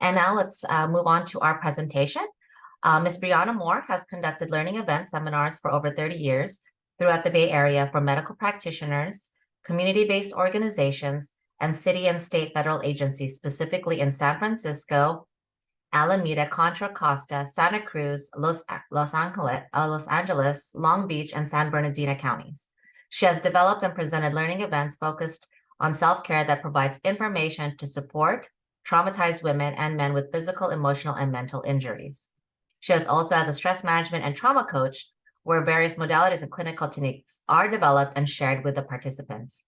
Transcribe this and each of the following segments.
And now let's move on to our presentation. Ms. Briana Moore has conducted learning event seminars for over 30 years throughout the Bay Area for medical practitioners, community-based organizations, and city and state federal agencies, specifically in San Francisco, Alameda, Contra Costa, Santa Cruz, Los Angeles, Long Beach, and San Bernardino counties. She has developed and presented learning events focused on self-care that provides information to support traumatized women and men with physical, emotional, and mental injuries. She has also as a stress management and trauma coach, where various modalities and clinical techniques are developed and shared with the participants.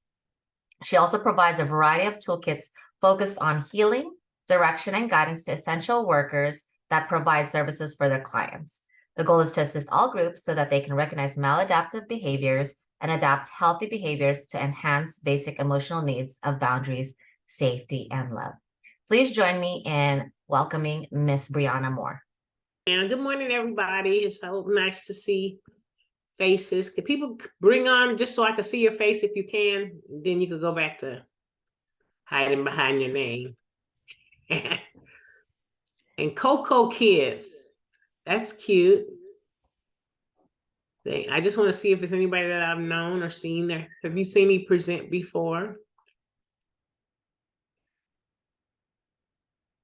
She also provides a variety of toolkits focused on healing, direction, and guidance to essential workers that provide services for their clients. The goal is to assist all groups so that they can recognize maladaptive behaviors and adapt healthy behaviors to enhance basic emotional needs of boundaries, safety, and love. Please join me in welcoming Miss Briana Moore. And good morning, everybody. It's so nice to see faces. Can people bring on just so I can see your face if you can? Then you could go back to hiding behind your name. And Coco Kids, that's cute. I just want to see if it's anybody that I've known or seen there. Have you seen me present before?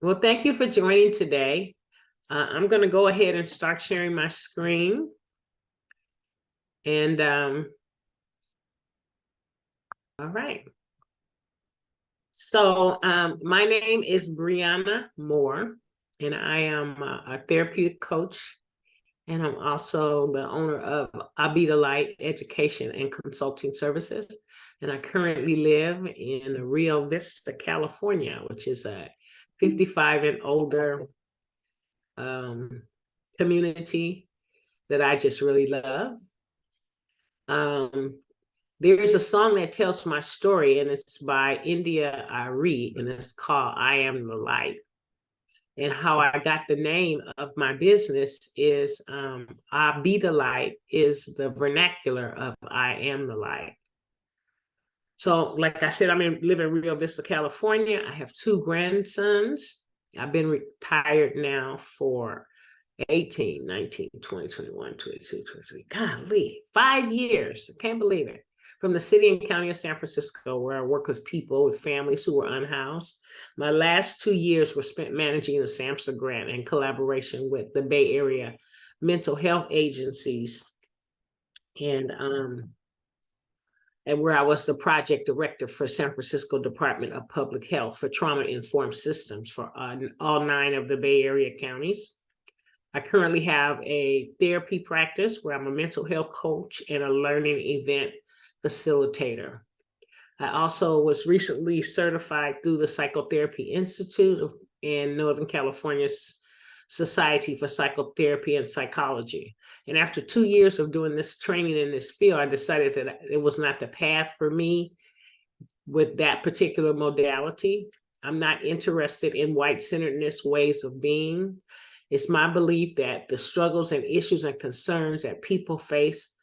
Well, thank you for joining today. I'm going to go ahead and start sharing my screen. And all right. So my name is Briana Moore, and I am a therapeutic coach, and I'm also the owner of Alameda Light Education and Consulting Services. And I currently live in Rio Vista, California, which is a 55 and older community that I just really love. There's a song that tells my story, and it's by India Ari, and it's called I Am the Light. And how I got the name of my business is I Be the Light is the vernacular of I Am the Light. So like I said, live in Rio Vista, California. I have 2 grandsons. I've been retired now for 18, 19, 20, 21, 22, 23. Golly, 5 years. I can't believe it. From the city and county of San Francisco, where I work with people, with families who were unhoused. My last 2 years were spent managing the SAMHSA grant in collaboration with the Bay Area mental health agencies, and where I was the project director for San Francisco Department of Public Health for trauma-informed systems for all 9 of the Bay Area counties. I currently have a therapy practice where I'm a mental health coach and a learning event facilitator. I also was recently certified through the Psychotherapy Institute in Northern California's Society for Psychotherapy and Psychology. And after 2 years of doing this training in this field, I decided that it was not the path for me with that particular modality. I'm not interested in white-centeredness ways of being. It's my belief that the struggles and issues and concerns that people face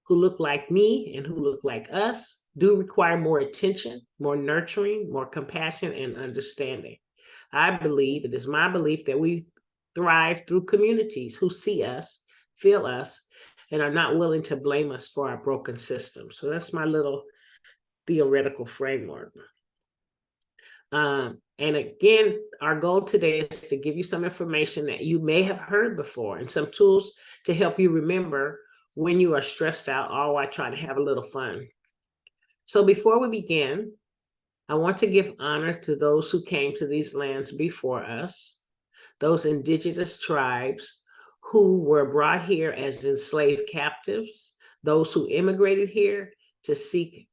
who look like me and who look like us do require more attention, more nurturing, more compassion, and understanding. It is my belief that we thrive through communities who see us, feel us, and are not willing to blame us for our broken system. So that's my little theoretical framework. And again, our goal today is to give you some information that you may have heard before and some tools to help you remember when you are stressed out, all while trying to have a little fun. So before we begin, I want to give honor to those who came to these lands before us, those indigenous tribes who were brought here as enslaved captives, those who immigrated here to seek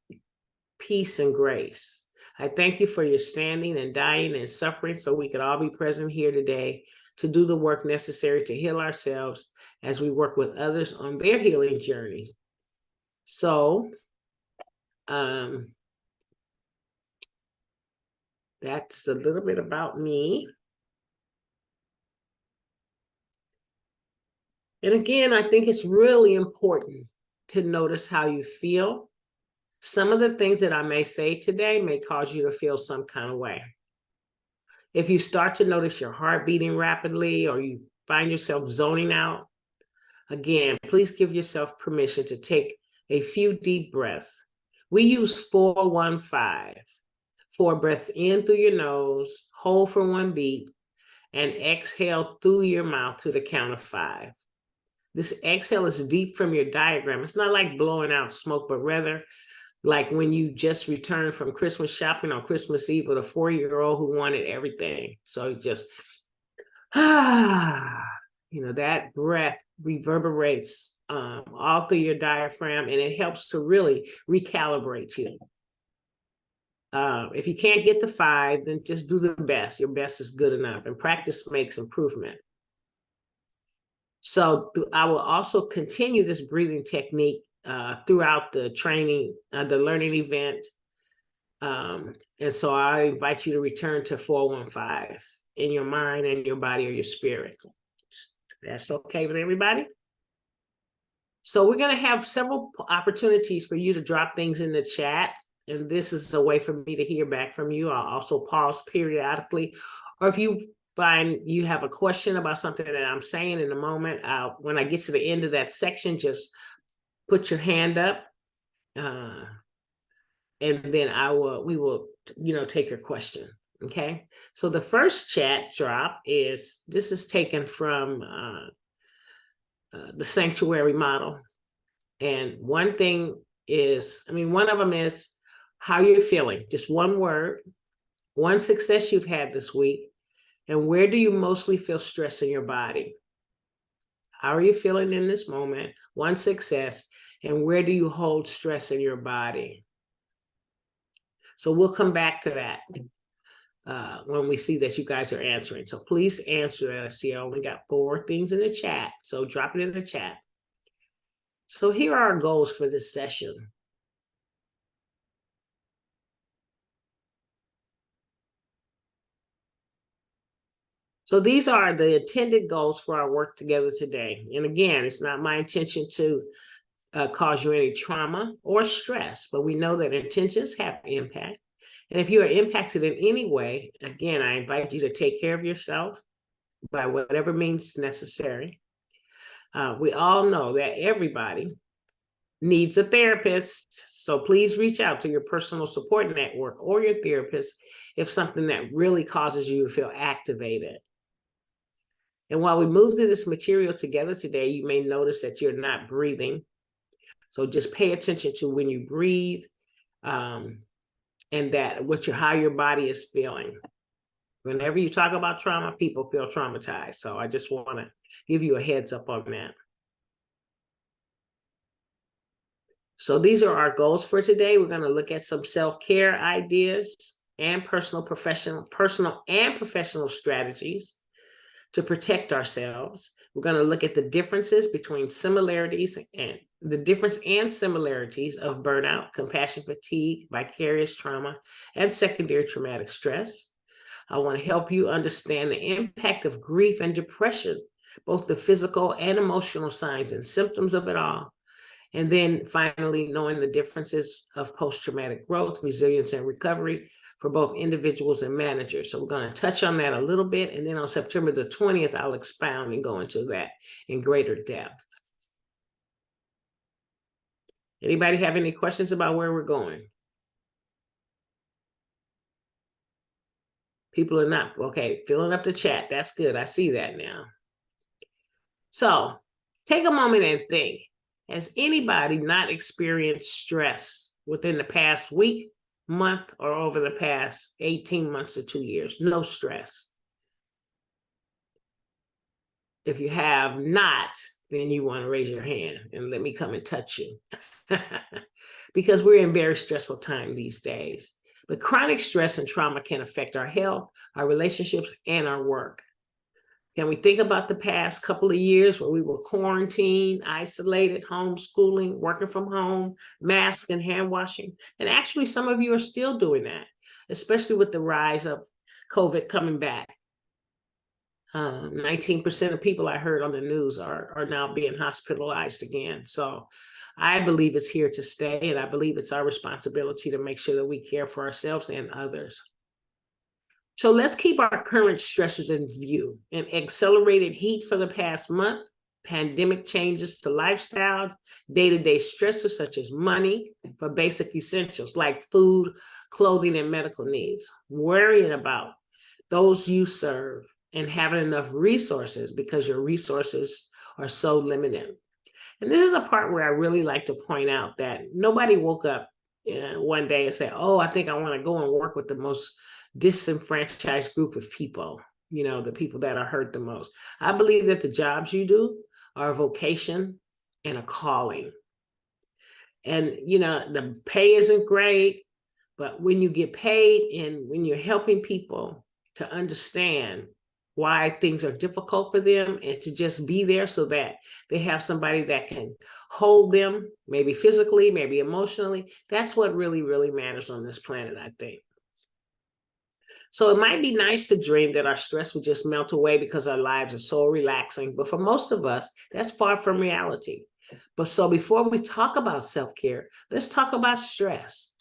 peace and grace. I thank you for your standing and dying and suffering so we could all be present here today to do the work necessary to heal ourselves as we work with others on their healing journey. So that's a little bit about me. And again, I think it's really important to notice how you feel. Some of the things that I may say today may cause you to feel some kind of way. If you start to notice your heart beating rapidly or you find yourself zoning out, again, please give yourself permission to take a few deep breaths. We use 4-1-5. 4 breaths in through your nose, hold for 1 beat, and exhale through your mouth to the count of 5. This exhale is deep from your diaphragm. It's not like blowing out smoke, but rather like when you just returned from Christmas shopping on Christmas Eve with a 4-year-old who wanted everything. So just, that breath reverberates all through your diaphragm, and it helps to really recalibrate you. If you can't get the 5, then just do the best. Your best is good enough, and practice makes improvement. So I will also continue this breathing technique throughout the training, the learning event. And so I invite you to return to 4-1-5 in your mind and your body or your spirit. That's okay with everybody? So we're going to have several opportunities for you to drop things in the chat. And this is a way for me to hear back from you. I'll also pause periodically. Or if you find you have a question about something that I'm saying in a moment, when I get to the end of that section, just put your hand up. And then we will take your question. Okay. So the first chat drop this is taken from the sanctuary model. And one of them is how you're feeling, just one word, one success you've had this week, and where do you mostly feel stress in your body? How are you feeling in this moment? One success, and where do you hold stress in your body? So we'll come back to that when we see that you guys are answering. So please answer that. I see I only got 4 things in the chat, so drop it in the chat. So here are our goals for this session. So these are the intended goals for our work together today. And again, it's not my intention to cause you any trauma or stress, but we know that intentions have impact. And if you are impacted in any way, again, I invite you to take care of yourself by whatever means necessary. We all know that everybody needs a therapist. So please reach out to your personal support network or your therapist if something that really causes you to feel activated. And while we move through this material together today, you may notice that you're not breathing. So just pay attention to when you breathe and how your body is feeling. Whenever you talk about trauma, people feel traumatized. So I just want to give you a heads up on that. So these are our goals for today. We're going to look at some self-care ideas and personal and professional strategies to protect ourselves. We're going to look at the differences between similarities and the difference and similarities of burnout, compassion fatigue, vicarious trauma, and secondary traumatic stress. I want to help you understand the impact of grief and depression, both the physical and emotional signs and symptoms of it all. And then finally, knowing the differences of post-traumatic growth, resilience, and recovery for both individuals and managers. So we're going to touch on that a little bit. And then on September the 20th, I'll expound and go into that in greater depth. Anybody have any questions about where we're going? People are not, okay, filling up the chat. That's good. I see that now. So take a moment and think. Has anybody not experienced stress within the past week, month, or over the past 18 months to 2 years? No stress. If you have not, then you want to raise your hand and let me come and touch you. Because we're in very stressful time these days. But chronic stress and trauma can affect our health, our relationships, and our work. Can we think about the past couple of years where we were quarantined, isolated, homeschooling, working from home, mask and hand washing? And actually, some of you are still doing that, especially with the rise of COVID coming back. 19% of people I heard on the news are now being hospitalized again. So I believe it's here to stay, and I believe it's our responsibility to make sure that we care for ourselves and others. So let's keep our current stressors in view. An accelerated heat for the past month, pandemic changes to lifestyle, day-to-day stressors such as money for basic essentials like food, clothing, and medical needs. Worrying about those you serve and having enough resources because your resources are so limited. And this is a part where I really like to point out that nobody woke up one day and said, oh, I think I want to go and work with the most disenfranchised group of people, the people that are hurt the most. I believe that the jobs you do are a vocation and a calling. And, the pay isn't great, but when you get paid and when you're helping people to understand why things are difficult for them and to just be there so that they have somebody that can hold them, maybe physically, maybe emotionally, that's what really, really matters on this planet, I think. So it might be nice to dream that our stress would just melt away because our lives are so relaxing. But for most of us, that's far from reality. But so before we talk about self-care, let's talk about stress.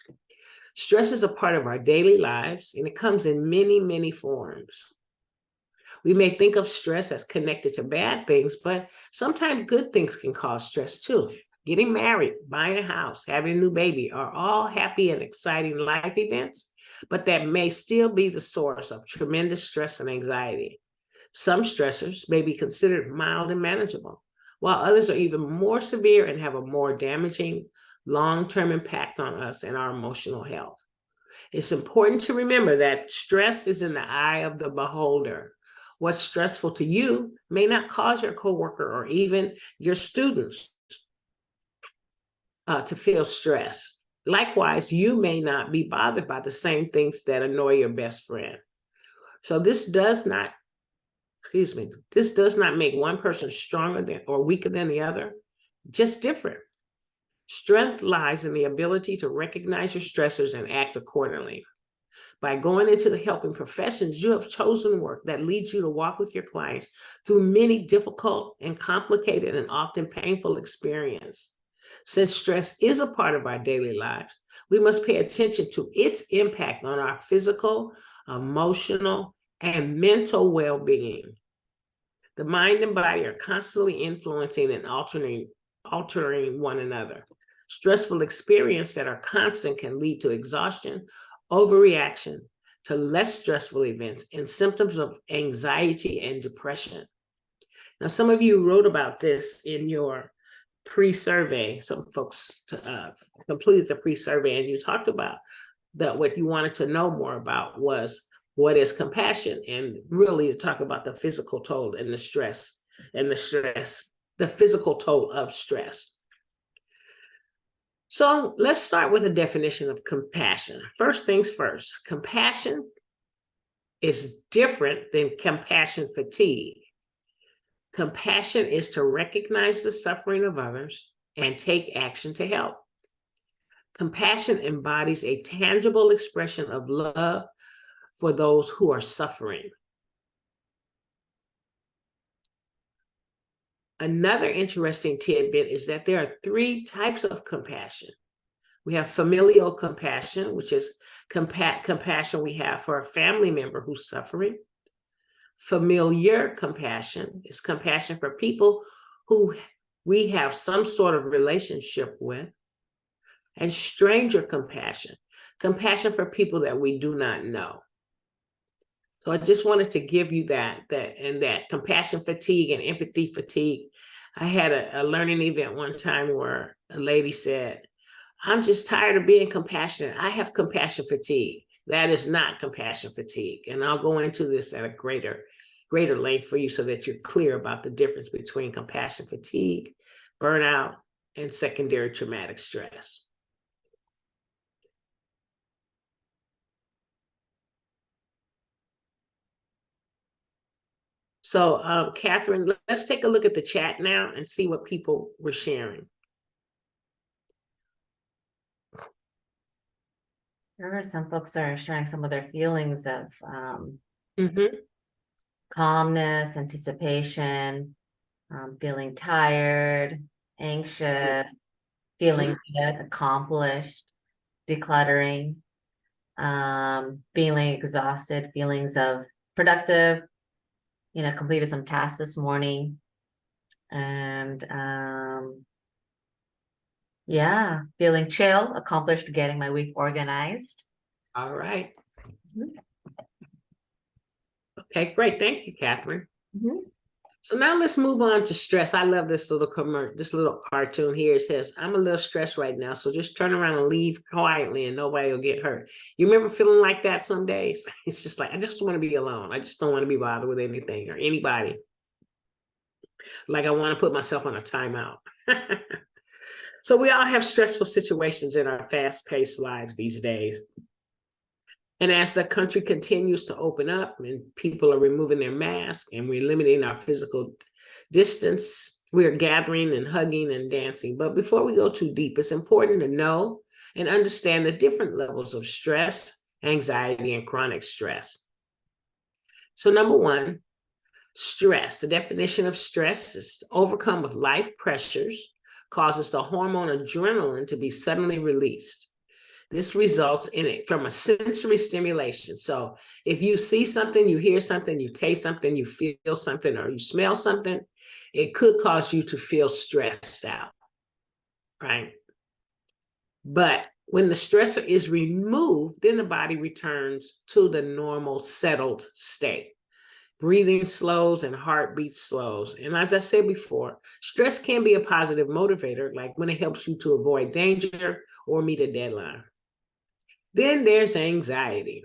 Stress is a part of our daily lives, and it comes in many, many forms. We may think of stress as connected to bad things, but sometimes good things can cause stress too. Getting married, buying a house, having a new baby are all happy and exciting life events, but that may still be the source of tremendous stress and anxiety. Some stressors may be considered mild and manageable, while others are even more severe and have a more damaging long-term impact on us and our emotional health. It's important to remember that stress is in the eye of the beholder. What's stressful to you may not cause your coworker or even your students to feel stress. Likewise, you may not be bothered by the same things that annoy your best friend. So this does not make one person stronger than or weaker than the other, just different. Strength lies in the ability to recognize your stressors and act accordingly. By going into the helping professions, you have chosen work that leads you to walk with your clients through many difficult and complicated and often painful experiences. Since stress is a part of our daily lives, we must pay attention to its impact on our physical, emotional, and mental well-being. The mind and body are constantly influencing and altering one another. Stressful experiences that are constant can lead to exhaustion, overreaction to less stressful events, and symptoms of anxiety and depression. Now, some of you wrote about this in your pre-survey. Some folks completed the pre-survey, and you talked about that what you wanted to know more about was what is compassion, and really to talk about the physical toll and the physical toll of stress. So let's start with a definition of compassion. First things first, compassion is different than compassion fatigue. Compassion is to recognize the suffering of others and take action to help. Compassion embodies a tangible expression of love for those who are suffering. Another interesting tidbit is that there are 3 types of compassion. We have familial compassion, which is compassion we have for a family member who's suffering. Familiar compassion is compassion for people who we have some sort of relationship with. And stranger compassion, compassion for people that we do not know. So I just wanted to give you that compassion fatigue and empathy fatigue. I had a learning event one time where a lady said, I'm just tired of being compassionate. I have compassion fatigue. That is not compassion fatigue. And I'll go into this at a greater length for you so that you're clear about the difference between compassion fatigue, burnout, and secondary traumatic stress. So, Catherine, let's take a look at the chat now and see what people were sharing. There are some folks that are sharing some of their feelings of Mm-hmm. calmness, anticipation, feeling tired, anxious, feeling good, accomplished, decluttering. feeling exhausted, feelings of productive, completed some tasks this morning. And yeah, feeling chill, accomplished getting my week organized. All right. Mhm. Okay, great. Thank you, Catherine. Mhm. So now let's move on to stress. I love this little this little cartoon here. It says, I'm a little stressed right now, so just turn around and leave quietly and nobody will get hurt. You remember feeling like that some days? It's just like, I just want to be alone. I just don't want to be bothered with anything or anybody. Like I want to put myself on a timeout. So we all have stressful situations in our fast-paced lives these days. And as the country continues to open up and people are removing their masks and we're limiting our physical distance, we're gathering and hugging and dancing. But before we go too deep, it's important to know and understand the different levels of stress, anxiety, and chronic stress. So number one, stress. The definition of stress is overcome with life pressures, causes the hormone adrenaline to be suddenly released. This results in it from a sensory stimulation. So if you see something, you hear something, you taste something, you feel something, or you smell something, it could cause you to feel stressed out, right? But when the stressor is removed, then the body returns to the normal settled state. Breathing slows and heartbeat slows. And as I said before, stress can be a positive motivator, like when it helps you to avoid danger or meet a deadline. Then there's anxiety.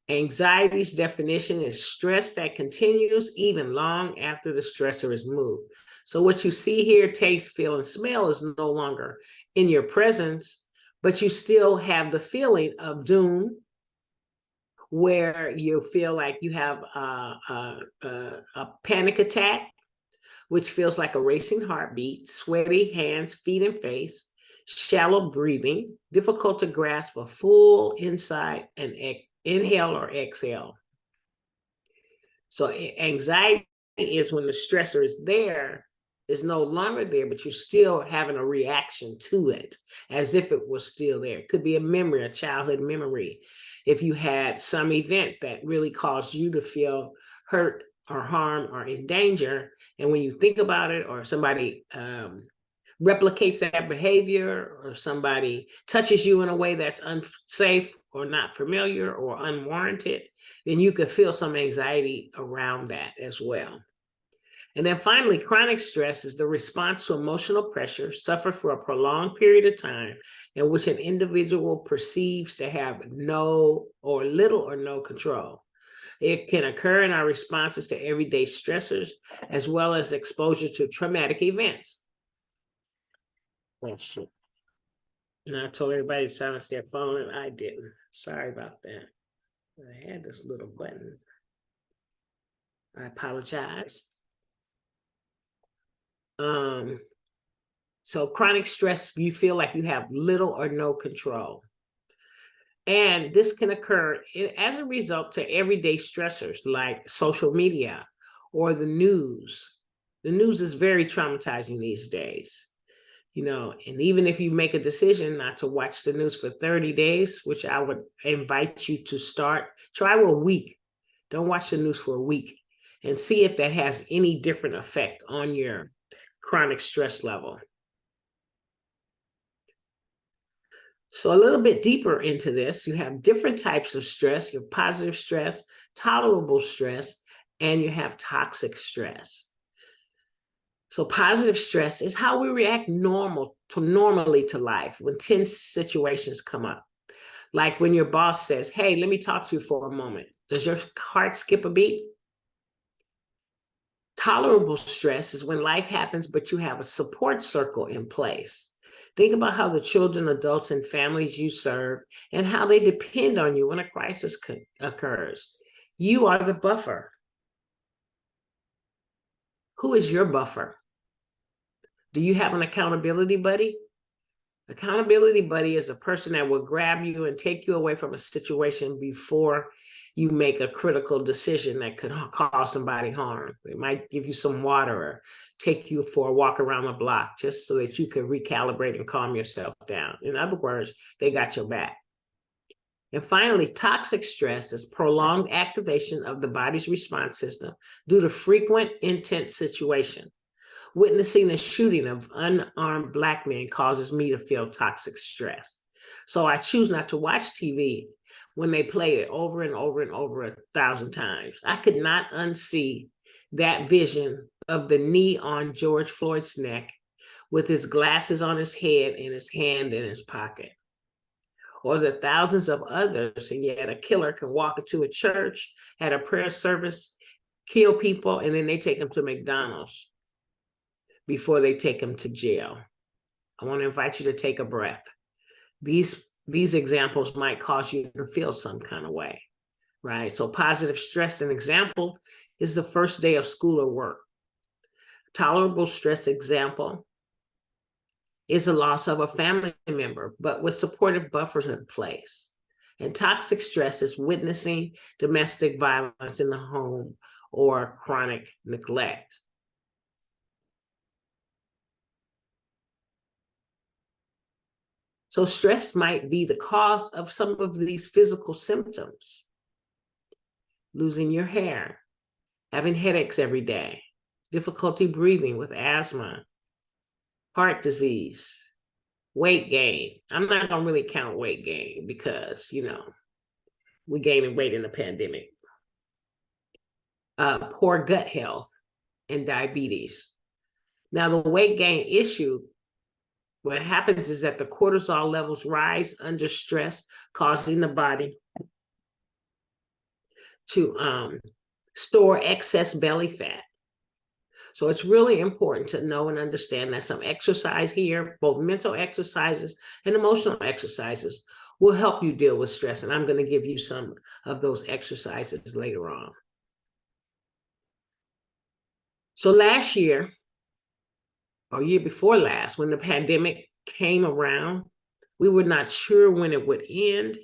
Anxiety's definition is stress that continues even long after the stressor is moved. So what you see, hear, taste, feel, and smell is no longer in your presence, but you still have the feeling of doom, where you feel like you have a panic attack, which feels like a racing heartbeat, sweaty hands, feet, and face, shallow breathing, difficult to grasp a full inside and inhale or exhale. So anxiety is when the stressor is there, is no longer there, but you're still having a reaction to it as if it was still there. It could be a memory, a childhood memory. If you had some event that really caused you to feel hurt or harm or in danger, and when you think about it, or somebody replicates that behavior, or somebody touches you in a way that's unsafe or not familiar or unwarranted, then you could feel some anxiety around that as well. And then finally, chronic stress is the response to emotional pressure suffered for a prolonged period of time in which an individual perceives to have no or little or no control. It can occur in our responses to everyday stressors, as well as exposure to traumatic events. Oh, shit. And I told everybody to silence their phone, and I didn't. Sorry about that. I had this little button. I apologize. So chronic stress, you feel like you have little or no control. And this can occur as a result to everyday stressors like social media or the news. The news is very traumatizing these days. And even if you make a decision not to watch the news for 30 days, which I would invite you to start, try a week. Don't watch the news for a week and see if that has any different effect on your chronic stress level. So a little bit deeper into this, you have different types of stress. You have positive stress, tolerable stress, and you have toxic stress. So positive stress is how we react normally to life when tense situations come up. Like when your boss says, hey, let me talk to you for a moment. Does your heart skip a beat? Tolerable stress is when life happens, but you have a support circle in place. Think about how the children, adults, and families you serve and how they depend on you when a crisis occurs. You are the buffer. Who is your buffer? Do you have an accountability buddy? Accountability buddy is a person that will grab you and take you away from a situation before you make a critical decision that could cause somebody harm. They might give you some water or take you for a walk around the block just so that you can recalibrate and calm yourself down. In other words, they got your back. And finally, toxic stress is prolonged activation of the body's response system due to frequent intense situation. Witnessing the shooting of unarmed Black men causes me to feel toxic stress. So I choose not to watch TV when they play it over and over and over 1,000 times. I could not unsee that vision of the knee on George Floyd's neck with his glasses on his head and his hand in his pocket. Or the thousands of others, and yet a killer can walk into a church, at a prayer service, kill people, and then they take them to McDonald's before they take them to jail. I want to invite you to take a breath. These examples might cause you to feel some kind of way, right? So positive stress, an example, is the first day of school or work. Tolerable stress example is a loss of a family member, but with supportive buffers in place. And toxic stress is witnessing domestic violence in the home or chronic neglect. So stress might be the cause of some of these physical symptoms. Losing your hair, having headaches every day, difficulty breathing with asthma, heart disease, weight gain. I'm not gonna really count weight gain because, we gaining weight in the pandemic. Poor gut health and diabetes. Now the weight gain issue, what happens is that the cortisol levels rise under stress, causing the body to store excess belly fat. So it's really important to know and understand that some exercise here, both mental exercises and emotional exercises, will help you deal with stress. And I'm going to give you some of those exercises later on. So last year, or year before last, when the pandemic came around, we were not sure when it would end,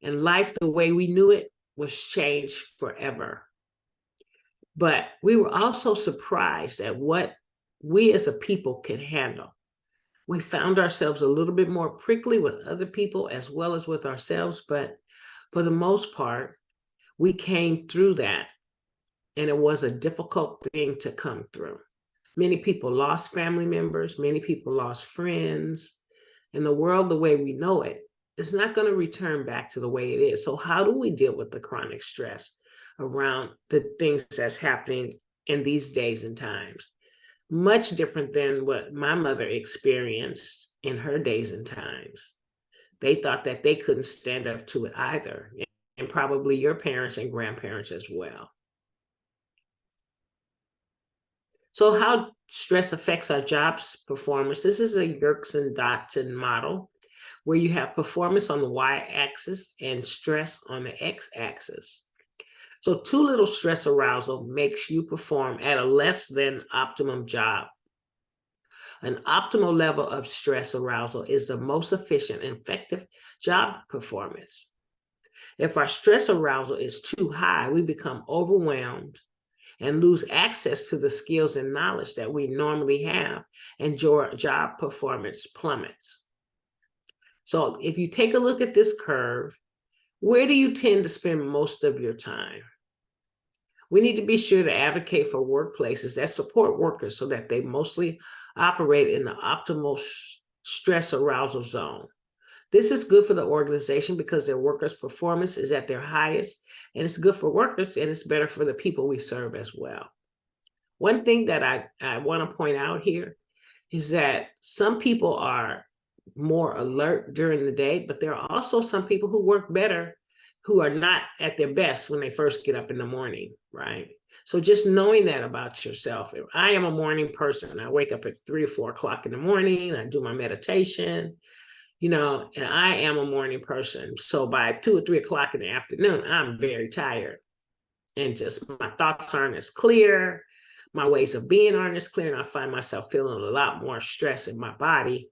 and life the way we knew it was changed forever. But we were also surprised at what we as a people can handle. We found ourselves a little bit more prickly with other people as well as with ourselves, but for the most part, we came through that, and it was a difficult thing to come through. Many people lost family members, many people lost friends, and the world the way we know it is not going to return back to the way it is. So how do we deal with the chronic stress around the things that's happening in these days and times? Much different than what my mother experienced in her days and times. They thought that they couldn't stand up to it either, and probably your parents and grandparents as well. So how stress affects our jobs performance. This is a Yerkes-Dotson model where you have performance on the y-axis and stress on the x-axis. So too little stress arousal makes you perform at a less than optimum job. An optimal level of stress arousal is the most efficient and effective job performance. If our stress arousal is too high, we become overwhelmed and lose access to the skills and knowledge that we normally have, and job performance plummets. So if you take a look at this curve, where do you tend to spend most of your time? We need to be sure to advocate for workplaces that support workers so that they mostly operate in the optimal stress arousal zone. This is good for the organization because their workers' performance is at their highest, and it's good for workers, and it's better for the people we serve as well. One thing that I want to point out here is that some people are more alert during the day, but there are also some people who work better who are not at their best when they first get up in the morning, right? So just knowing that about yourself. I am a morning person. I wake up at 3 or 4 o'clock in the morning. I do my meditation, and I am a morning person. So by 2 or 3 o'clock in the afternoon, I'm very tired, and just my thoughts aren't as clear. My ways of being aren't as clear, and I find myself feeling a lot more stress in my body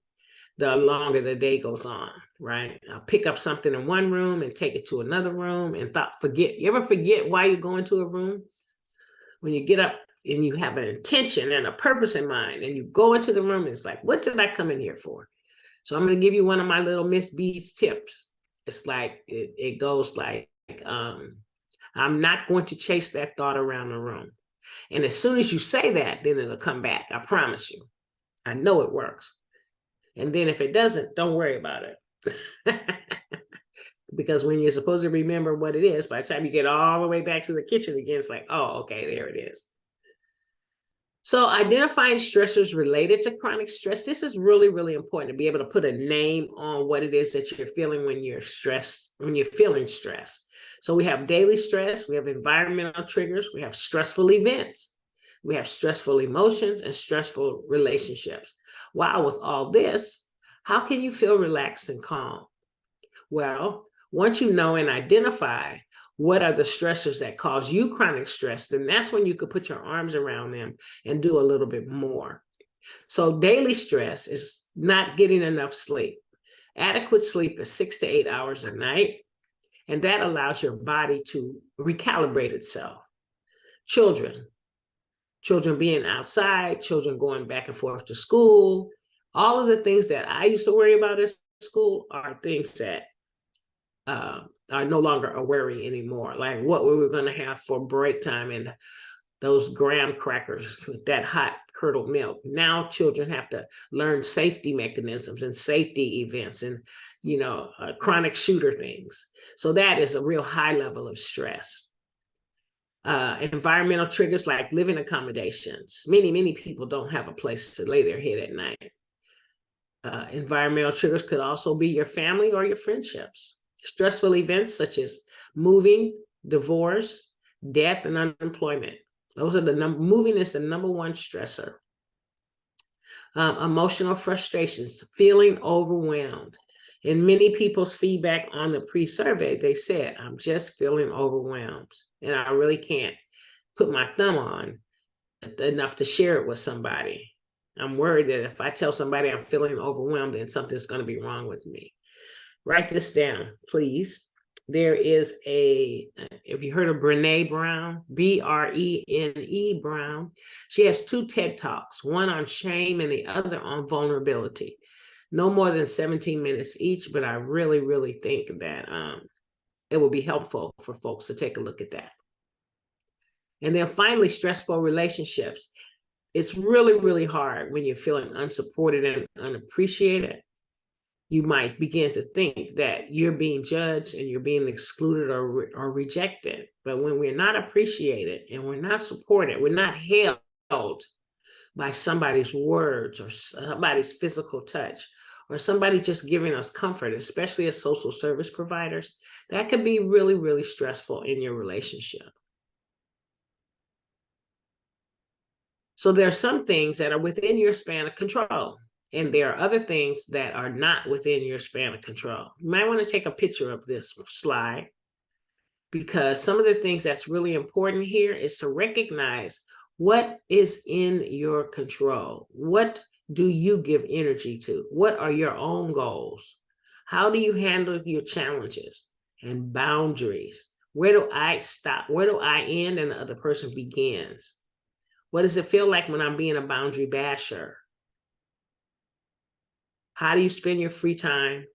the longer the day goes on, right? I'll pick up something in one room and take it to another room and forget. You ever forget why you go into a room? When you get up and you have an intention and a purpose in mind, and you go into the room, and it's like, what did I come in here for? So I'm going to give you one of my little Miss B's tips. It's like, it goes like, I'm not going to chase that thought around the room. And as soon as you say that, then it'll come back. I promise you. I know it works. And then if it doesn't, don't worry about it. Because when you're supposed to remember what it is, by the time you get all the way back to the kitchen again, it's like, oh, okay, there it is. So identifying stressors related to chronic stress, this is really, really important to be able to put a name on what it is that you're feeling when you're stressed, when you're feeling stress. So we have daily stress, we have environmental triggers, we have stressful events, we have stressful emotions and stressful relationships. Wow, with all this, how can you feel relaxed and calm? Well, once you know and identify what are the stressors that cause you chronic stress, then that's when you could put your arms around them and do a little bit more. So daily stress is not getting enough sleep. Adequate sleep is 6 to 8 hours a night, and that allows your body to recalibrate itself. Children being outside, children going back and forth to school, all of the things that I used to worry about at school are things that are no longer a worry anymore. Like what we were going to have for break time and those graham crackers with that hot curdled milk. Now children have to learn safety mechanisms and safety events and, chronic shooter things. So that is a real high level of stress. Environmental triggers like living accommodations. Many people don't have a place to lay their head at night. Environmental triggers could also be your family or your friendships. Stressful events such as moving, divorce, death, and unemployment. Those are moving is the number one stressor. Emotional frustrations, feeling overwhelmed. In many people's feedback on the pre-survey, they said, I'm just feeling overwhelmed. And I really can't put my thumb on enough to share it with somebody. I'm worried that if I tell somebody I'm feeling overwhelmed, then something's going to be wrong with me. Write this down, please. There is if you heard of Brene Brown, Brene Brown, she has 2 TED Talks, one on shame and the other on vulnerability. No more than 17 minutes each, but I really, really think that it will be helpful for folks to take a look at that. And then finally, stressful relationships. It's really, really hard when you're feeling unsupported and unappreciated. You might begin to think that you're being judged and you're being excluded or rejected. But when we're not appreciated and we're not supported, we're not held by somebody's words or somebody's physical touch or somebody just giving us comfort, especially as social service providers, that could be really, really stressful in your relationship. So there are some things that are within your span of control. And there are other things that are not within your span of control. You might want to take a picture of this slide because some of the things that's really important here is to recognize what is in your control. What do you give energy to? What are your own goals? How do you handle your challenges and boundaries? Where do I stop? Where do I end and the other person begins? What does it feel like when I'm being a boundary basher? How do you spend your free time?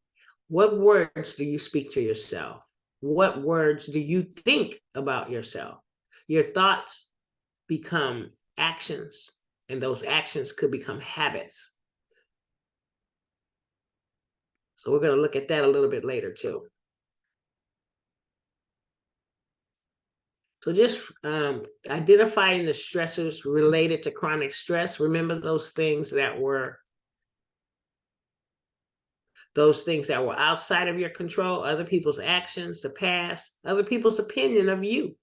What words do you speak to yourself? What words do you think about yourself? Your thoughts become actions, and those actions could become habits. So we're going to look at that a little bit later too. So just identifying the stressors related to chronic stress. Remember those things that were outside of your control, other people's actions, the past, other people's opinion of you,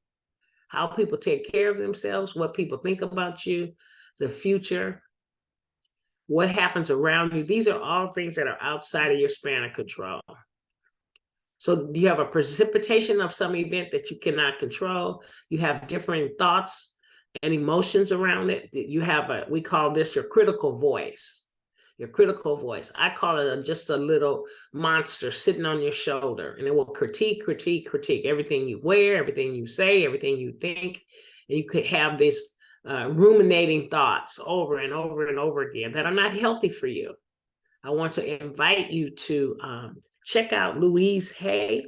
how people take care of themselves, what people think about you, the future, what happens around you. These are all things that are outside of your span of control. So you have a precipitation of some event that you cannot control. You have different thoughts and emotions around it. You have we call this your critical voice. Your critical voice. I call it just a little monster sitting on your shoulder, and it will critique everything you wear, everything you say, everything you think. And you could have these ruminating thoughts over and over and over again that are not healthy for you. I want to invite you to check out Louise Hay.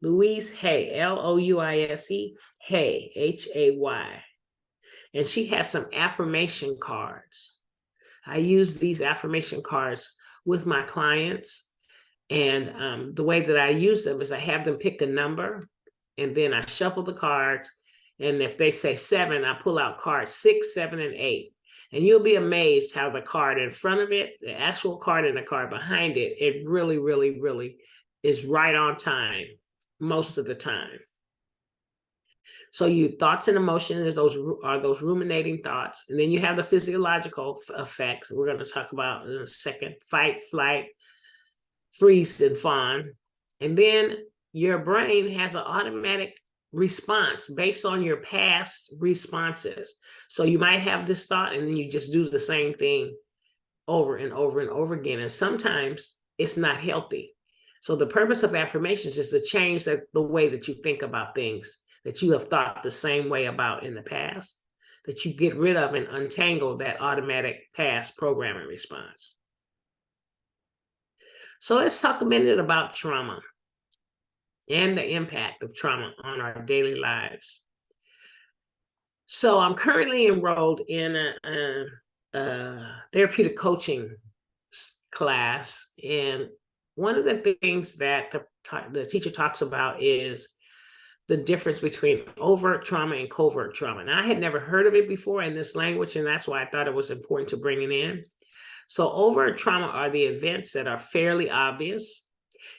Louise Hay, Louise, Hay, Hay. And she has some affirmation cards. I use these affirmation cards with my clients. And the way that I use them is I have them pick a number, and then I shuffle the cards. And if they say 7, I pull out cards 6, 7, and 8. And you'll be amazed how the card in front of it, the actual card and the card behind it, it really, really, really is right on time most of the time. So your thoughts and emotions, those ruminating thoughts. And then you have the physiological effects we're going to talk about in a second: fight, flight, freeze, and fawn. And then your brain has an automatic response based on your past responses. So you might have this thought and then you just do the same thing over and over and over again. And sometimes it's not healthy. So the purpose of affirmations is to change the way that you think about things that you have thought the same way about in the past, that you get rid of and untangle that automatic past programming response. So let's talk a minute about trauma and the impact of trauma on our daily lives. So I'm currently enrolled in a therapeutic coaching class. And one of the things that the teacher talks about is the difference between overt trauma and covert trauma. And I had never heard of it before in this language, and that's why I thought it was important to bring it in. So overt trauma are the events that are fairly obvious.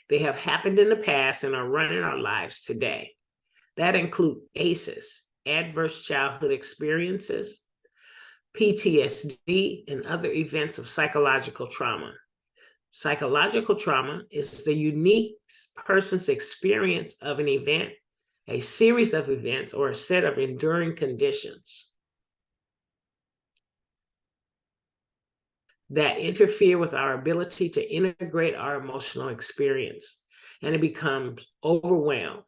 They have happened in the past and are running our lives today. That include ACEs, adverse childhood experiences, PTSD, and other events of psychological trauma. Psychological trauma is the unique person's experience of an event, a series of events, or a set of enduring conditions that interfere with our ability to integrate our emotional experience, and it becomes overwhelmed.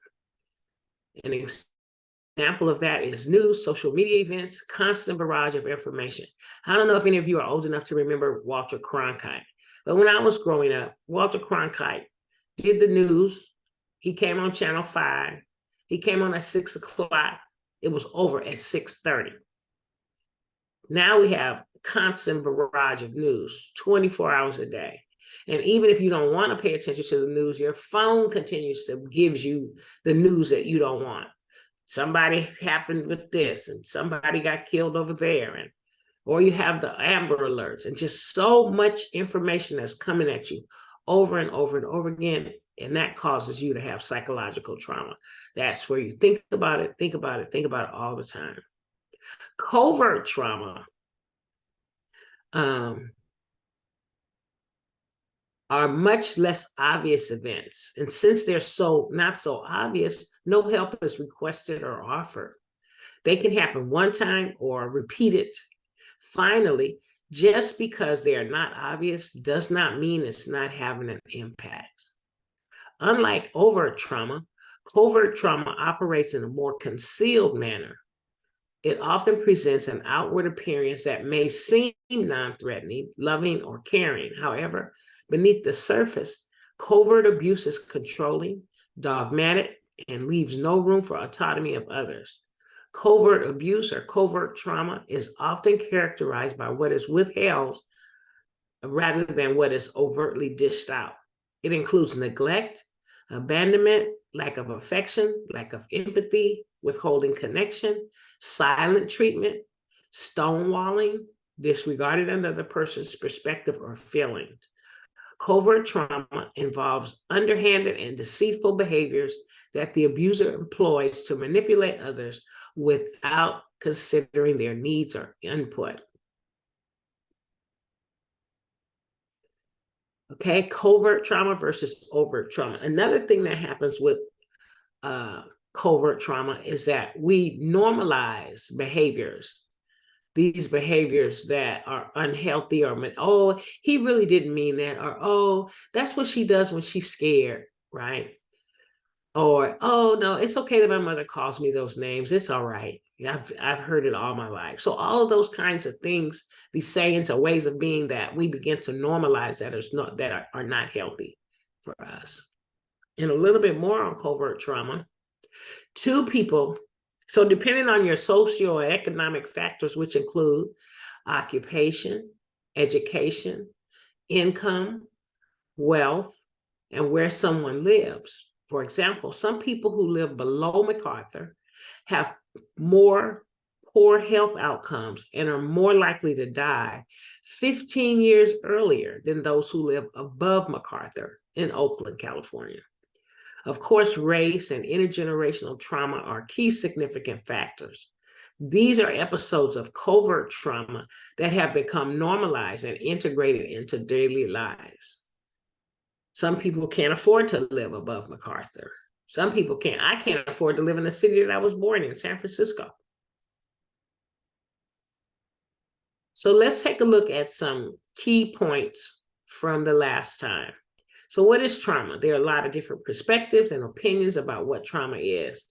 An example of that is news, social media events, constant barrage of information. I don't know if any of you are old enough to remember Walter Cronkite, but when I was growing up, Walter Cronkite did the news. He came on Channel 5. He came on at 6 o'clock. It was over at 6:30. Now we have constant barrage of news 24 hours a day. And even if you don't want to pay attention to the news, your phone continues to give you the news that you don't want. Somebody happened with this, and somebody got killed over there, and or you have the Amber Alerts, and just so much information that's coming at you over and over and over again. And that causes you to have psychological trauma. That's where you think about it all the time. Covert trauma are much less obvious events. And since they're not so obvious, no help is requested or offered. They can happen one time or repeated. Finally, just because they are not obvious does not mean it's not having an impact. Unlike overt trauma, covert trauma operates in a more concealed manner. It often presents an outward appearance that may seem non-threatening, loving, or caring. However, beneath the surface, covert abuse is controlling, dogmatic, and leaves no room for autonomy of others. Covert abuse or covert trauma is often characterized by what is withheld rather than what is overtly dished out. It includes neglect, abandonment, lack of affection, lack of empathy, withholding connection, silent treatment, stonewalling, disregarding another person's perspective or feelings. Covert trauma involves underhanded and deceitful behaviors that the abuser employs to manipulate others without considering their needs or input. Okay, covert trauma versus overt trauma. Another thing that happens with covert trauma is that we normalize behaviors, these behaviors that are unhealthy, or, oh, he really didn't mean that, or, oh, that's what she does when she's scared, right? Or, oh, no, it's okay that my mother calls me those names. It's all right. I've heard it all my life. So all of those kinds of things, these sayings or ways of being that we begin to normalize that are not healthy. for us. And a little bit more on covert trauma. Two people, so depending on your socioeconomic factors, which include occupation, education, income, wealth, and where someone lives. For example, some people who live below MacArthur have more poor health outcomes and are more likely to die 15 years earlier than those who live above MacArthur in Oakland, California. Of course, race and intergenerational trauma are key significant factors. These are episodes of covert trauma that have become normalized and integrated into daily lives. Some people can't afford to live above MacArthur. Some people can't. I can't afford to live in the city that I was born in, San Francisco. So let's take a look at some key points from the last time. So what is trauma? There are a lot of different perspectives and opinions about what trauma is.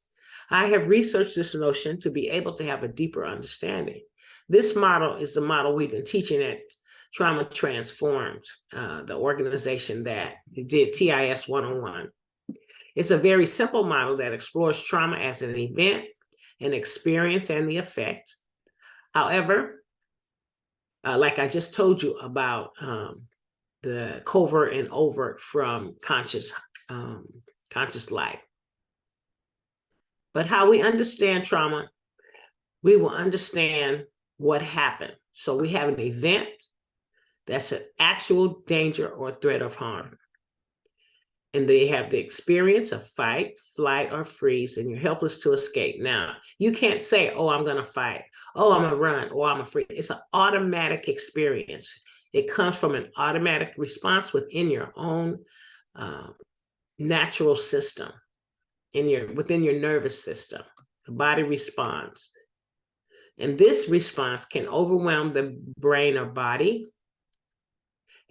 I have researched this notion to be able to have a deeper understanding. This model is the model we've been teaching at Trauma Transformed, the organization that did TIS 101. It's a very simple model that explores trauma as an event, an experience, and the effect. However, like I just told you about the covert and overt from conscious life. But how we understand trauma, we will understand what happened. So we have an event that's an actual danger or threat of harm. And they have the experience of fight, flight, or freeze, and you're helpless to escape. Now, you can't say, oh, I'm going to fight, oh, I'm going to run, or I'm going to freeze. It's an automatic experience. It comes from an automatic response within your own natural system, within your nervous system. The body responds. And this response can overwhelm the brain or body.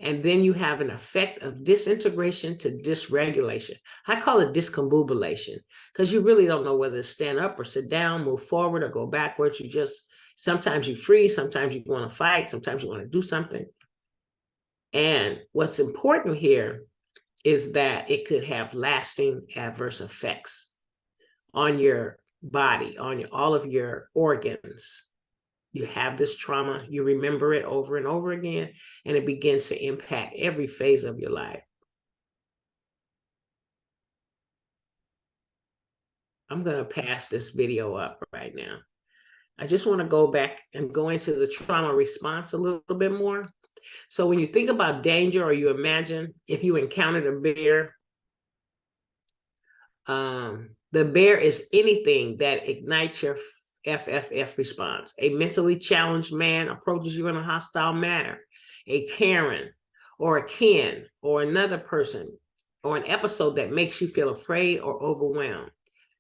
And then you have an effect of disintegration to dysregulation. I call it discombobulation because you really don't know whether to stand up or sit down, move forward or go backwards. Sometimes you freeze, sometimes you want to fight, sometimes you want to do something. And what's important here is that it could have lasting adverse effects on your body, on all of your organs. You have this trauma, you remember it over and over again, and it begins to impact every phase of your life. I'm going to pass this video up right now. I just want to go back and go into the trauma response a little bit more. So when you think about danger, or you imagine if you encountered a bear, the bear is anything that ignites your FFF response. A mentally challenged man approaches you in a hostile manner. A Karen or a Ken or another person, or an episode that makes you feel afraid or overwhelmed.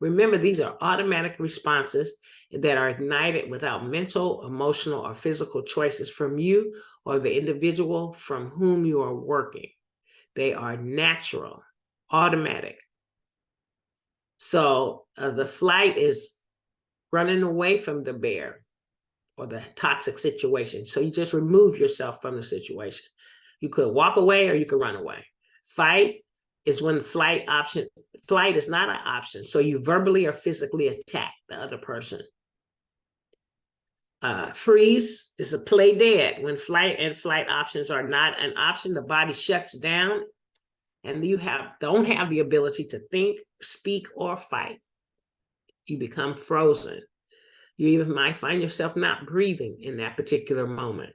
Remember, these are automatic responses that are ignited without mental, emotional, or physical choices from you or the individual from whom you are working. They are natural, automatic. So the flight is running away from the bear or the toxic situation. So you just remove yourself from the situation. You could walk away or you could run away. Fight is when flight is not an option. So you verbally or physically attack the other person. Freeze is a play dead. When flight and flight options are not an option, the body shuts down and you don't have the ability to think, speak, or fight. You become frozen. You even might find yourself not breathing in that particular moment.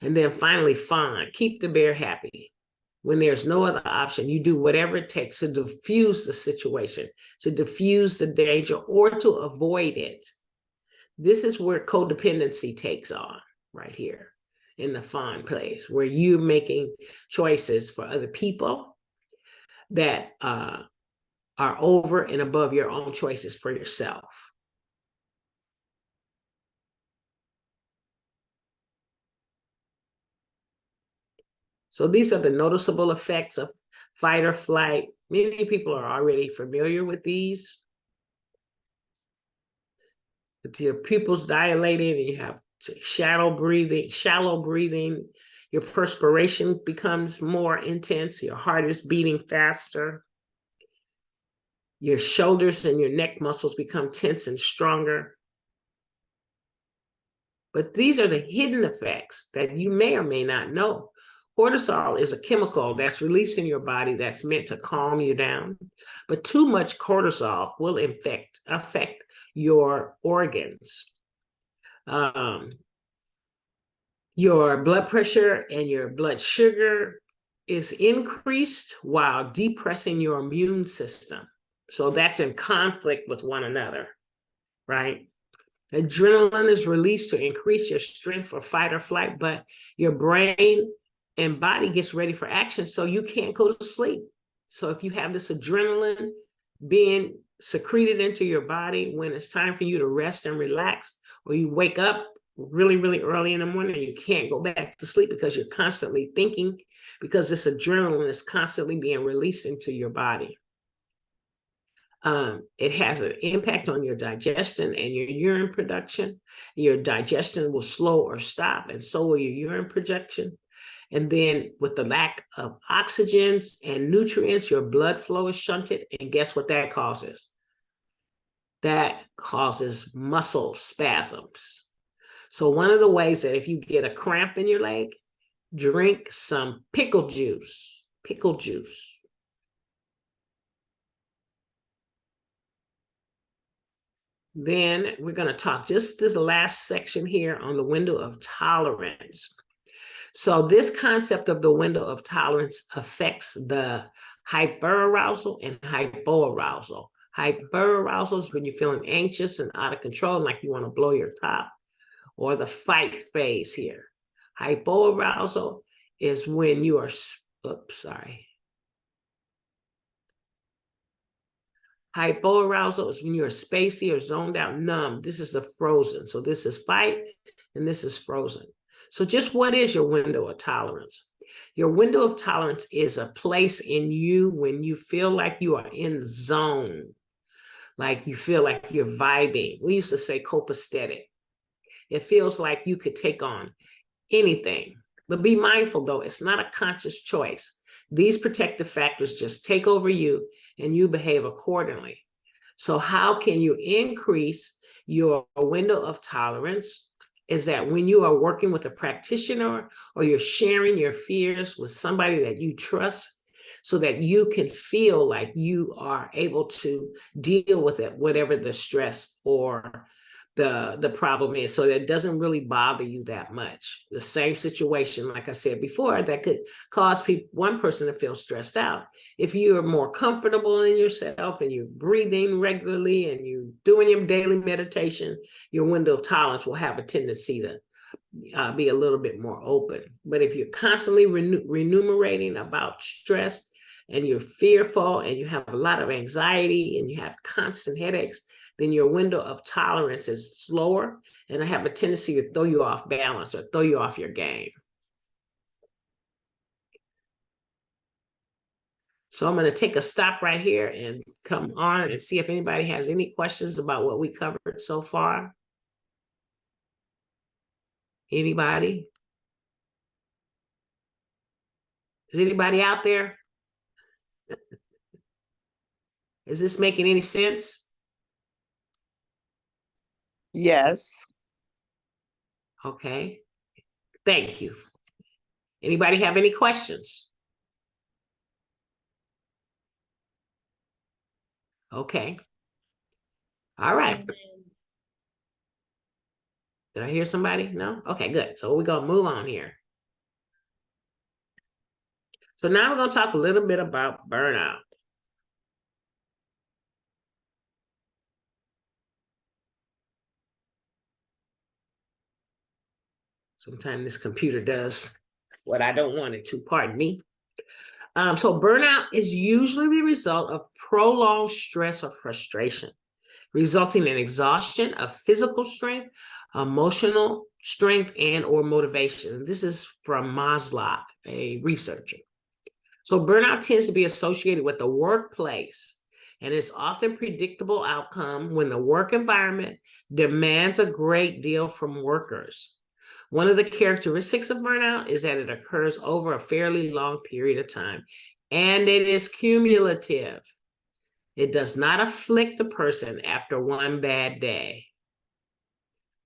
And then finally, fawn, keep the bear happy. When there's no other option, you do whatever it takes to diffuse the situation, to diffuse the danger, or to avoid it. This is where codependency takes on, right here in the fawn place, where you're making choices for other people that are over and above your own choices for yourself. So these are the noticeable effects of fight or flight. Many people are already familiar with these. With your pupils dilated and you have shallow breathing, Your perspiration becomes more intense. Your heart is beating faster. Your shoulders and your neck muscles become tense and stronger. But these are the hidden effects that you may or may not know. Cortisol is a chemical that's released in your body that's meant to calm you down. But too much cortisol will affect your organs. Your blood pressure and your blood sugar is increased while depressing your immune system. So that's in conflict with one another, right? Adrenaline is released to increase your strength for fight or flight, but your brain and body gets ready for action, so you can't go to sleep. So if you have this adrenaline being secreted into your body when it's time for you to rest and relax, or you wake up really, really early in the morning and you can't go back to sleep because you're constantly thinking, because this adrenaline is constantly being released into your body. It has an impact on your digestion and your urine production. Your digestion will slow or stop, and so will your urine production. And then with the lack of oxygens and nutrients, your blood flow is shunted. And guess what that causes? That causes muscle spasms. So one of the ways that if you get a cramp in your leg, drink some pickle juice. Pickle juice. Then we're going to talk just this last section here on the window of tolerance. So this concept of the window of tolerance affects the hyperarousal and hypoarousal. Hyperarousal is when you're feeling anxious and out of control, like you want to blow your top, or the fight phase here. Hypoarousal is when you are, Hypoarousal is when you're spacey or zoned out, numb. This is the frozen. So this is fight and this is frozen. So just what is your window of tolerance? Your window of tolerance is a place in you when you feel like you are in the zone, like you feel like you're vibing. We used to say copacetic. It feels like you could take on anything. But be mindful, though, it's not a conscious choice. These protective factors just take over you and you behave accordingly. So how can you increase your window of tolerance? Is that when you are working with a practitioner or you're sharing your fears with somebody that you trust, so that you can feel like you are able to deal with it, whatever the stress or the problem is, so that it doesn't really bother you that much. The same situation, like I said before, that could cause one person to feel stressed out. If you are more comfortable in yourself and you're breathing regularly and you're doing your daily meditation, your window of tolerance will have a tendency to be a little bit more open. But if you're constantly remunerating about stress and you're fearful and you have a lot of anxiety and you have constant headaches, then your window of tolerance is slower and I have a tendency to throw you off balance or throw you off your game. So I'm going to take a stop right here and come on and see if anybody has any questions about what we covered so far. Anybody? Is anybody out there? Is this making any sense? Yes. Okay. Thank you. Anybody have any questions? Okay. All right. Did I hear somebody? No? Okay, good. So we're going to move on here. So now we're going to talk a little bit about burnout. Sometimes this computer does what I don't want it to, pardon me. So burnout is usually the result of prolonged stress or frustration, resulting in exhaustion of physical strength, emotional strength, and or motivation. This is from Maslow, a researcher. So burnout tends to be associated with the workplace, and it's often predictable outcome when the work environment demands a great deal from workers. One of the characteristics of burnout is that it occurs over a fairly long period of time, and it is cumulative. It does not afflict the person after one bad day.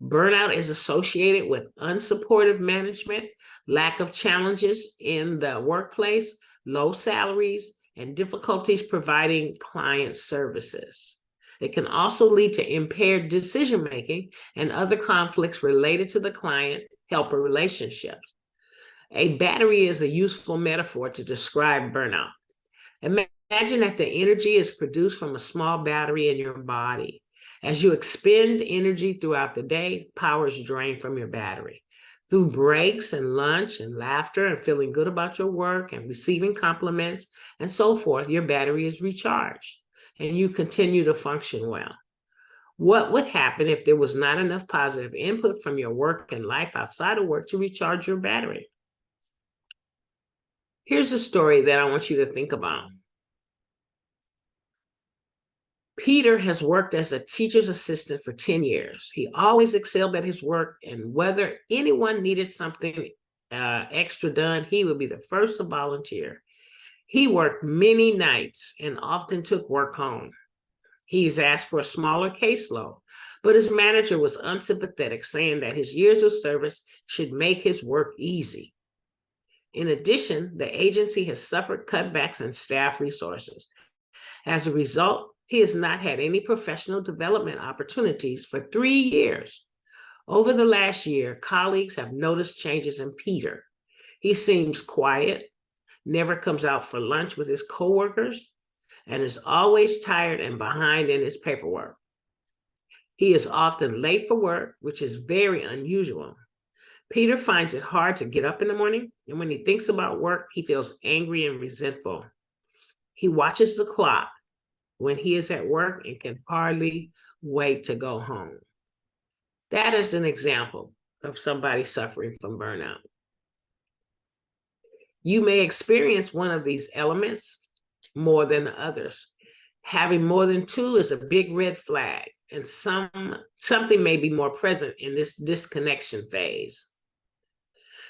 Burnout is associated with unsupportive management, lack of challenges in the workplace, low salaries, and difficulties providing client services. It can also lead to impaired decision-making and other conflicts related to the client-helper relationships. A battery is a useful metaphor to describe burnout. Imagine that the energy is produced from a small battery in your body. As you expend energy throughout the day, power is drained from your battery. Through breaks and lunch and laughter and feeling good about your work and receiving compliments and so forth, your battery is recharged and you continue to function well. What would happen if there was not enough positive input from your work and life outside of work to recharge your battery? Here's a story that I want you to think about. Peter has worked as a teacher's assistant for 10 years. He always excelled at his work, and whether anyone needed something extra done, he would be the first to volunteer. He worked many nights and often took work home. He's asked for a smaller caseload, but his manager was unsympathetic, saying that his years of service should make his work easy. In addition, the agency has suffered cutbacks in staff resources. As a result, he has not had any professional development opportunities for 3 years. Over the last year, colleagues have noticed changes in Peter. He seems quiet, never comes out for lunch with his coworkers, and is always tired and behind in his paperwork. He is often late for work, which is very unusual. Peter finds it hard to get up in the morning, and when he thinks about work, he feels angry and resentful. He watches the clock when he is at work and can hardly wait to go home. That is an example of somebody suffering from burnout. You may experience one of these elements more than others. Having more than two is a big red flag, and something may be more present in this disconnection phase.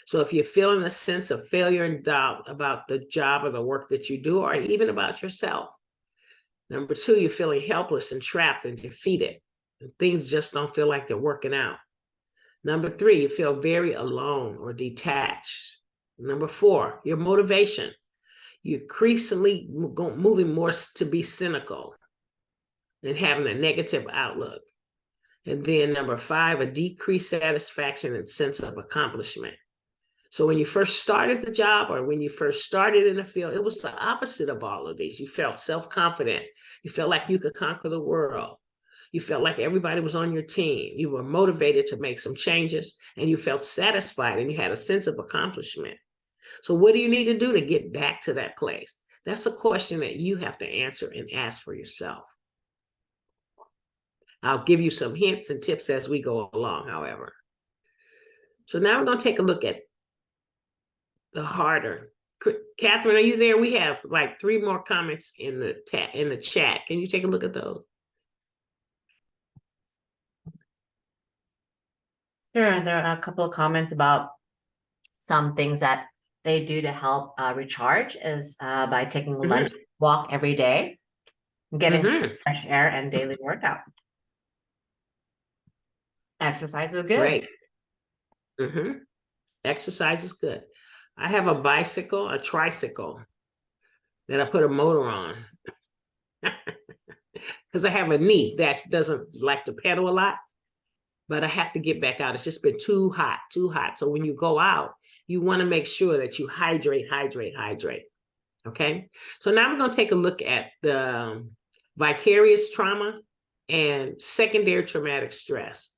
So if you're feeling a sense of failure and doubt about the job or the work that you do, or even about yourself. Number two, you're feeling helpless and trapped and defeated, and things just don't feel like they're working out. Number three, you feel very alone or detached. Number four, your motivation. You're increasingly moving more to be cynical and having a negative outlook. And then number five, a decreased satisfaction and sense of accomplishment. So when you first started the job or when you first started in the field, it was the opposite of all of these. You felt self-confident. You felt like you could conquer the world. You felt like everybody was on your team. You were motivated to make some changes, and you felt satisfied, and you had a sense of accomplishment. So what do you need to do to get back to that place? That's a question that you have to answer and ask for yourself. I'll give you some hints and tips as we go along, however. So now we're going to take a look at the harder. Catherine, are you there? We have like 3 more comments in the chat. Can you take a look at those? Sure. There are a couple of comments about some things that they do to help recharge is by taking a lunch walk every day, getting fresh air and daily workout. Exercise is good. Great. Exercise is good. I have a bicycle, a tricycle that I put a motor on because I have a knee that doesn't like to pedal a lot, but I have to get back out. It's just been too hot. So when you go out, you want to make sure that you hydrate. Okay. So now we're going to take a look at the vicarious trauma and secondary traumatic stress.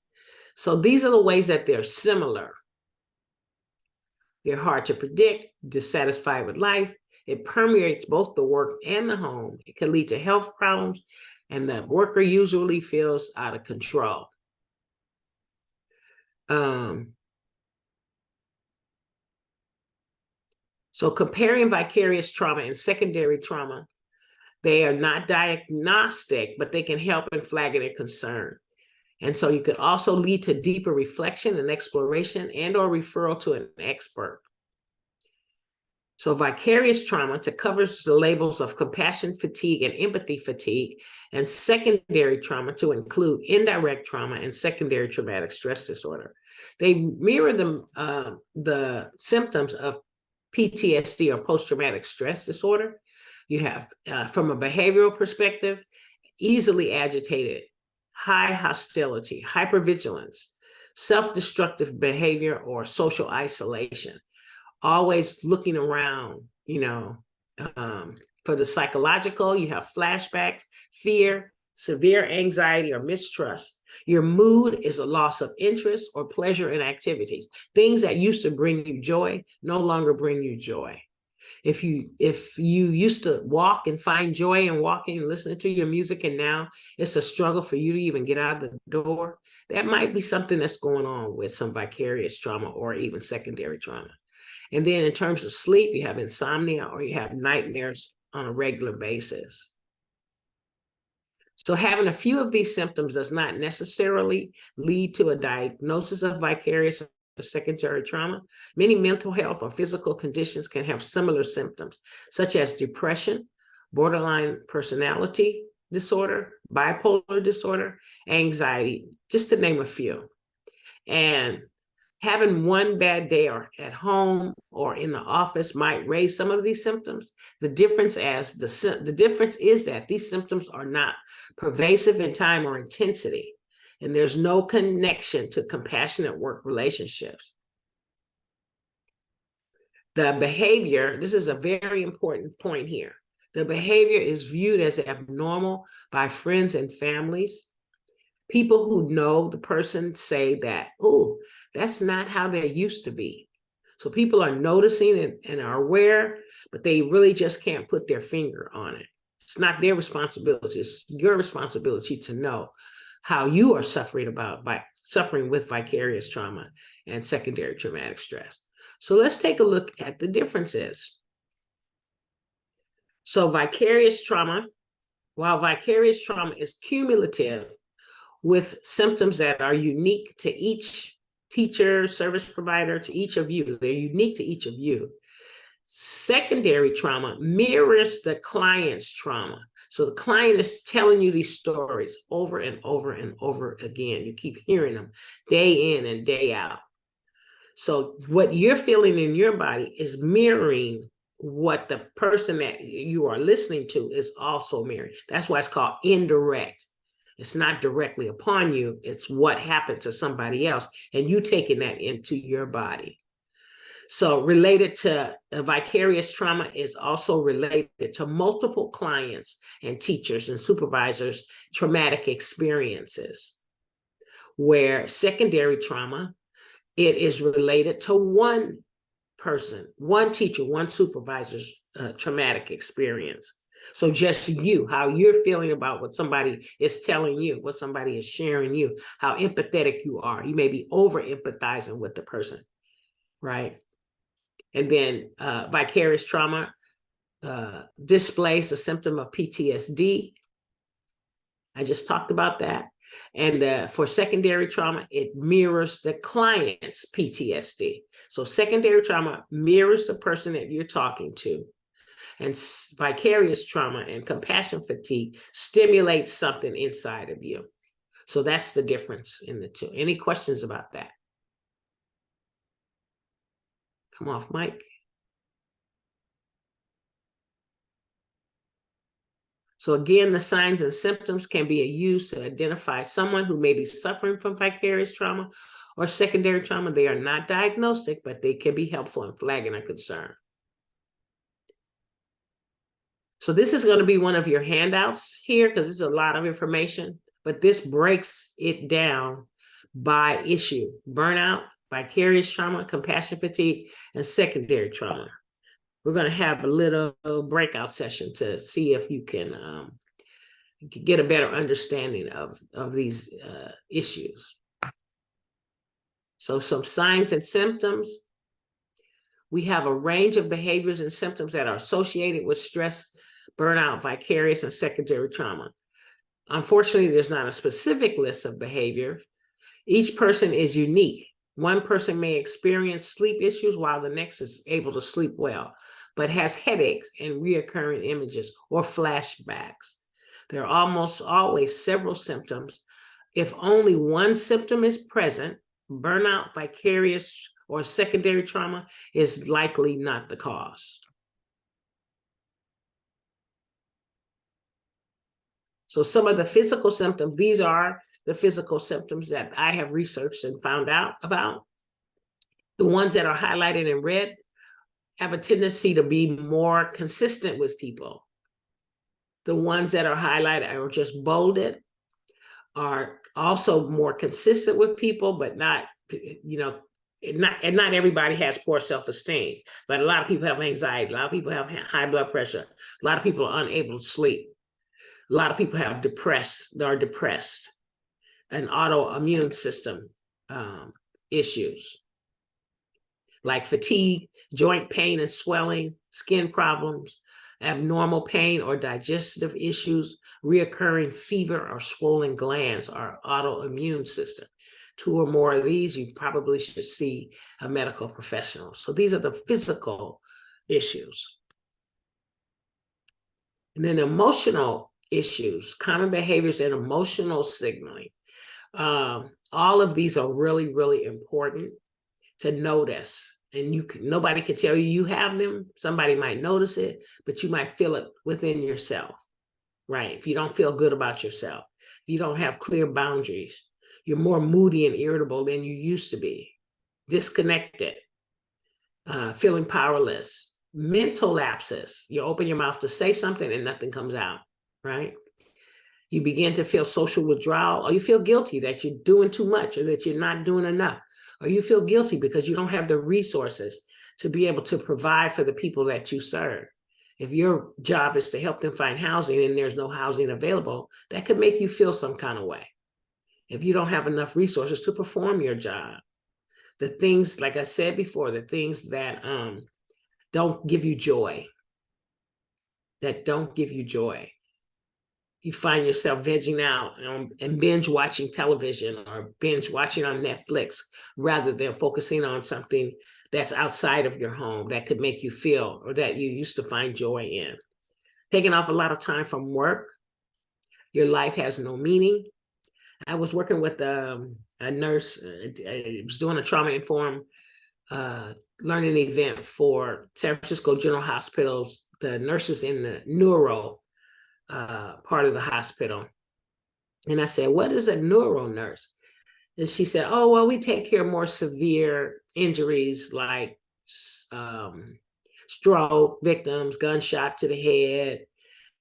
So these are the ways that they're similar. They're hard to predict, dissatisfied with life. It permeates both the work and the home. It can lead to health problems, and the worker usually feels out of control. So comparing vicarious trauma and secondary trauma, they are not diagnostic, but they can help in flagging a concern. And so you could also lead to deeper reflection and exploration and or referral to an expert. So vicarious trauma to covers the labels of compassion fatigue and empathy fatigue, and secondary trauma to include indirect trauma and secondary traumatic stress disorder. They mirror the symptoms of PTSD or post-traumatic stress disorder. You have, from a behavioral perspective, easily agitated, high hostility, hypervigilance, self-destructive behavior, or social isolation. Always looking around, for the psychological, you have flashbacks, fear, severe anxiety, or mistrust. Your mood is a loss of interest or pleasure in activities. Things that used to bring you joy no longer bring you joy. If you used to walk and find joy in walking and listening to your music, and now it's a struggle for you to even get out of the door, that might be something that's going on with some vicarious trauma or even secondary trauma. And then in terms of sleep, you have insomnia or you have nightmares on a regular basis. So having a few of these symptoms does not necessarily lead to a diagnosis of vicarious or secondary trauma. Many mental health or physical conditions can have similar symptoms, such as depression, borderline personality disorder, bipolar disorder, anxiety, just to name a few. And having one bad day or at home or in the office might raise some of these symptoms. The difference is that these symptoms are not pervasive in time or intensity, and there's no connection to compassionate work relationships. The behavior, this is a very important point here. The behavior is viewed as abnormal by friends and families. People who know the person say that, oh, that's not how they used to be. So people are noticing and are aware, but they really just can't put their finger on it. It's not their responsibility. It's your responsibility to know how you are suffering with vicarious trauma and secondary traumatic stress. So let's take a look at the differences. So vicarious trauma, while vicarious trauma is cumulative, with symptoms that are unique to each teacher, service provider, to each of you. They're unique to each of you. Secondary trauma mirrors the client's trauma. So the client is telling you these stories over and over and over again. You keep hearing them day in and day out. So what you're feeling in your body is mirroring what the person that you are listening to is also mirroring. That's why it's called indirect. It's not directly upon you. It's what happened to somebody else and you taking that into your body. So related to vicarious trauma is also related to multiple clients and teachers and supervisors' traumatic experiences. Where secondary trauma, it is related to one person, one teacher, one supervisor's traumatic experience. So just you, how you're feeling about what somebody is telling you, what somebody is sharing you, how empathetic you are. You may be over empathizing with the person, right? And then vicarious trauma displays the symptom of PTSD. I just talked about that. And for secondary trauma, it mirrors the client's PTSD. So secondary trauma mirrors the person that you're talking to. And vicarious trauma and compassion fatigue stimulates something inside of you. So that's the difference in the two. Any questions about that? Come off, Mike. So again, the signs and symptoms can be used to identify someone who may be suffering from vicarious trauma or secondary trauma. They are not diagnostic, but they can be helpful in flagging a concern. So this is going to be one of your handouts here because it's a lot of information, but this breaks it down by issue: burnout, vicarious trauma, compassion fatigue, and secondary trauma. We're going to have a little breakout session to see if you can get a better understanding of these issues. So some signs and symptoms. We have a range of behaviors and symptoms that are associated with stress, burnout, vicarious, and secondary trauma. Unfortunately, there's not a specific list of behavior. Each person is unique. One person may experience sleep issues while the next is able to sleep well, but has headaches and reoccurring images or flashbacks. There are almost always several symptoms. If only one symptom is present, burnout, vicarious, or secondary trauma is likely not the cause. So some of the physical symptoms, these are the physical symptoms that I have researched and found out about. The ones that are highlighted in red have a tendency to be more consistent with people. The ones that are highlighted or just bolded are also more consistent with people, but not, not everybody has poor self-esteem, but a lot of people have anxiety. A lot of people have high blood pressure. A lot of people are unable to sleep. A lot of people have depressed, and autoimmune system issues like fatigue, joint pain and swelling, skin problems, abnormal pain or digestive issues, reoccurring fever or swollen glands, or autoimmune system. 2 or more of these, you probably should see a medical professional. So these are the physical issues. And then emotional issues, common behaviors and emotional signaling. All of these are really, really important to notice. And nobody can tell you have them. Somebody might notice it, but you might feel it within yourself, right? If you don't feel good about yourself, if you don't have clear boundaries, you're more moody and irritable than you used to be, disconnected, feeling powerless, mental lapses. You open your mouth to say something and nothing comes out, right? You begin to feel social withdrawal, or you feel guilty that you're doing too much or that you're not doing enough, or you feel guilty because you don't have the resources to be able to provide for the people that you serve. If your job is to help them find housing and there's no housing available, that could make you feel some kind of way. If you don't have enough resources to perform your job, the things, like I said before, the things that don't give you joy, you find yourself vegging out and binge watching television or binge watching on Netflix rather than focusing on something that's outside of your home that could make you feel, or that you used to find joy in. Taking off a lot of time from work, your life has no meaning. I was working with a nurse. I was doing a trauma-informed learning event for San Francisco General Hospital's, the nurses in the neuro part of the hospital. And I said, what is a neuro nurse? And she said, oh, well, we take care of more severe injuries like stroke victims, gunshot to the head.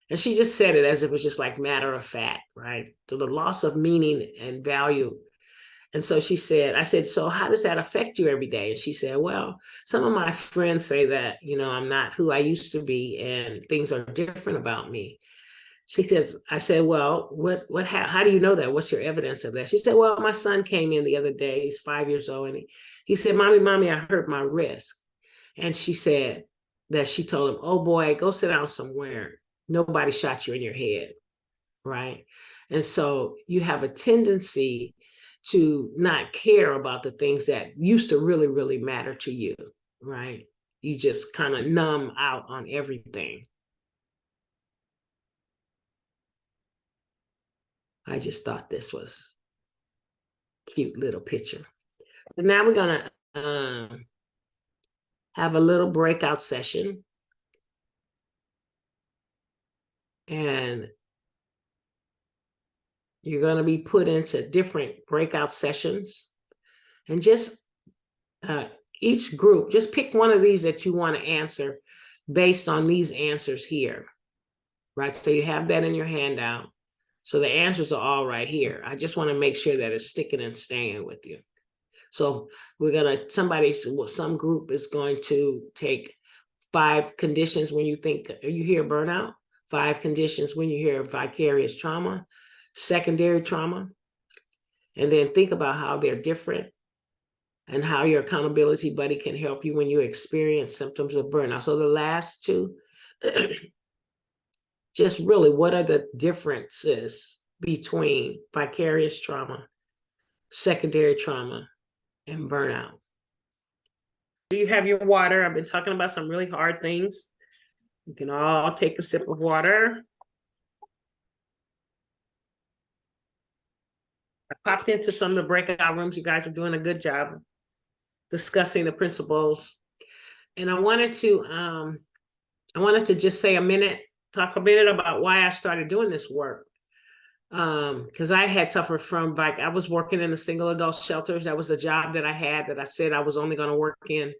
And she just said it as if it was just like matter of fact, right? So the loss of meaning and value. And so she said, I said, so how does that affect you every day? And she said, well, some of my friends say that, I'm not who I used to be and things are different about me. She says, I said, well, how do you know that? What's your evidence of that? She said, well, my son came in the other day. He's 5 years old. And he said, mommy, I hurt my wrist. And she said that she told him, oh boy, go sit down somewhere. Nobody shot you in your head, right? And so you have a tendency to not care about the things that used to really, really matter to you, right? You just kind of numb out on everything. I just thought this was a cute little picture. So now we're gonna have a little breakout session. And you're gonna be put into different breakout sessions. And just each group, just pick one of these that you want to answer based on these answers here, right? So you have that in your handout. So the answers are all right here. I just want to make sure that it's sticking and staying with you. So we're gonna, some group is going to take 5 conditions when you hear burnout, 5 conditions when you hear vicarious trauma, secondary trauma, and then think about how they're different and how your accountability buddy can help you when you experience symptoms of burnout. So the last 2, just really, what are the differences between vicarious trauma, secondary trauma, and burnout. You have your water. I've been talking about some really hard things. You can all take a sip of water. I popped into some of the breakout rooms. You guys are doing a good job discussing the principles. And I wanted to just say talk a minute about why I started doing this work. Because I had suffered from, I was working in a single adult shelters. That was a job that I had that I said I was only going to work in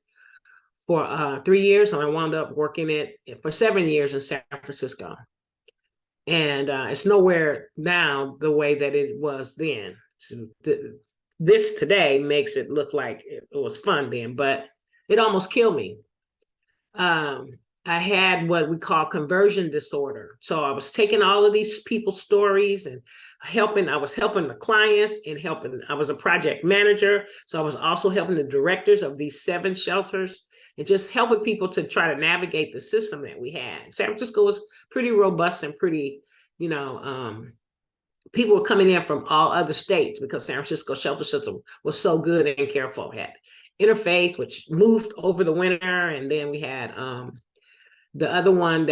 for 3 years. And I wound up working it for 7 years in San Francisco. And it's nowhere now the way that it was then. So this today makes it look like it was fun then, but it almost killed me. I had what we call conversion disorder. So I was taking all of these people's stories and I was helping the clients and I was a project manager. So I was also helping the directors of these 7 shelters and just helping people to try to navigate the system that we had. San Francisco was pretty robust and pretty, people were coming in from all other states because San Francisco shelter system was so good and careful. We had Interfaith, which moved over the winter. And then we had the other one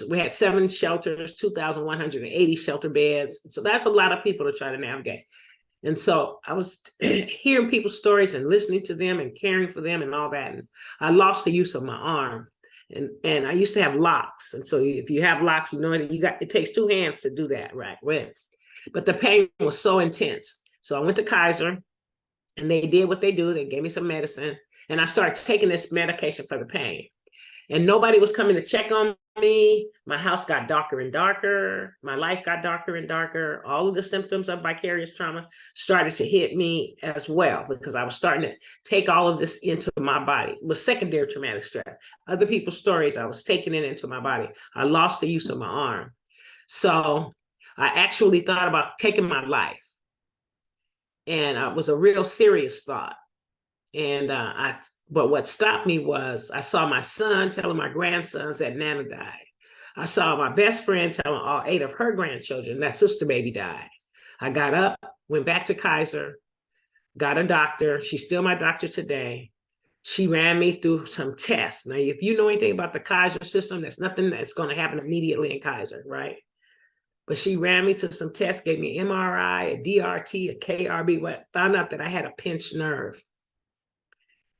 we had 7 shelters, 2,180 shelter beds. So that's a lot of people to try to navigate. And so I was hearing people's stories and listening to them and caring for them and all that. And I lost the use of my arm. And I used to have locks. And so if you have locks, it takes 2 hands to do that, right? But the pain was so intense. So I went to Kaiser and they did what they do. They gave me some medicine and I started taking this medication for the pain. And nobody was coming to check on me. My house got darker and darker. My life got darker and darker. All of the symptoms of vicarious trauma started to hit me as well because I was starting to take all of this into my body. It was secondary traumatic stress. Other people's stories, I was taking it into my body. I lost the use of my arm. So I actually thought about taking my life. And it was a real serious thought. And but what stopped me was I saw my son telling my grandsons that Nana died. I saw my best friend telling all 8 of her grandchildren that sister baby died. I got up, went back to Kaiser, got a doctor. She's still my doctor today. She ran me through some tests. Now, if you know anything about the Kaiser system, there's nothing that's going to happen immediately in Kaiser, right? But she ran me to some tests, gave me an MRI, a DRT, a KRB, found out that I had a pinched nerve.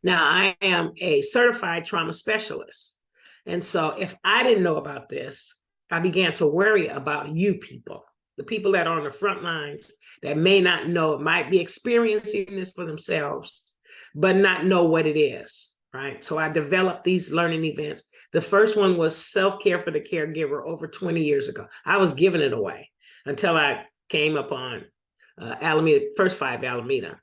Now, I am a certified trauma specialist. And so if I didn't know about this, I began to worry about you people, the people that are on the front lines that may not know, might be experiencing this for themselves, but not know what it is, right? So I developed these learning events. The first one was self-care for the caregiver over 20 years ago. I was giving it away until I came upon Alameda, first 5 Alameda.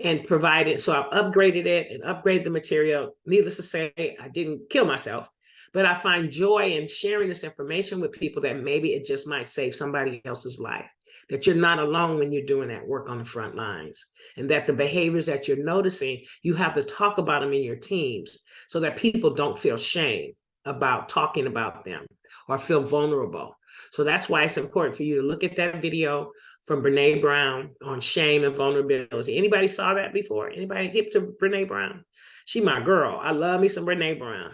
And provided, so I've upgraded it and upgraded the material. Needless to say, I didn't kill myself, but I find joy in sharing this information with people that maybe it just might save somebody else's life, that you're not alone when you're doing that work on the front lines, and that the behaviors that you're noticing, you have to talk about them in your teams so that people don't feel shame about talking about them or feel vulnerable. So that's why it's important for you to look at that video from Brene Brown on shame and vulnerability. Anybody saw that before? Anybody hip to Brene Brown? She my girl. I love me some Brene Brown.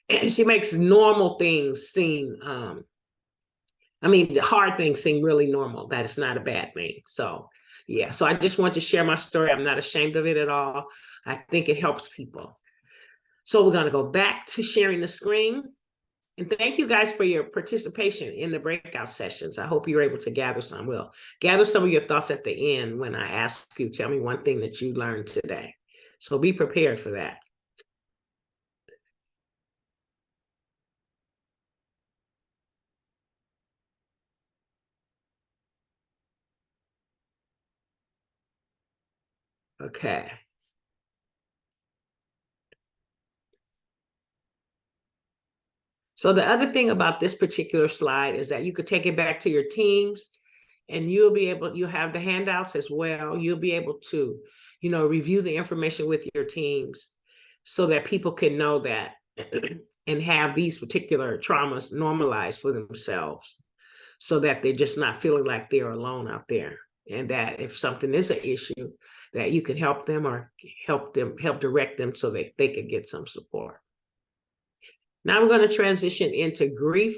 And she makes normal things seem, the hard things seem really normal, that it's not a bad thing. So yeah, so I just want to share my story. I'm not ashamed of it at all. I think it helps people. So we're gonna go back to sharing the screen. And thank you guys for your participation in the breakout sessions. I hope you're able to gather some. We'll gather some of your thoughts at the end when I ask you, tell me one thing that you learned today. So be prepared for that. Okay. So the other thing about this particular slide is that you could take it back to your teams and you'll have the handouts as well. You'll be able to, review the information with your teams so that people can know that and have these particular traumas normalized for themselves. so that they're just not feeling like they're alone out there. And that if something is an issue, that you can help them or help direct them so that they can get some support. Now we're going to transition into grief.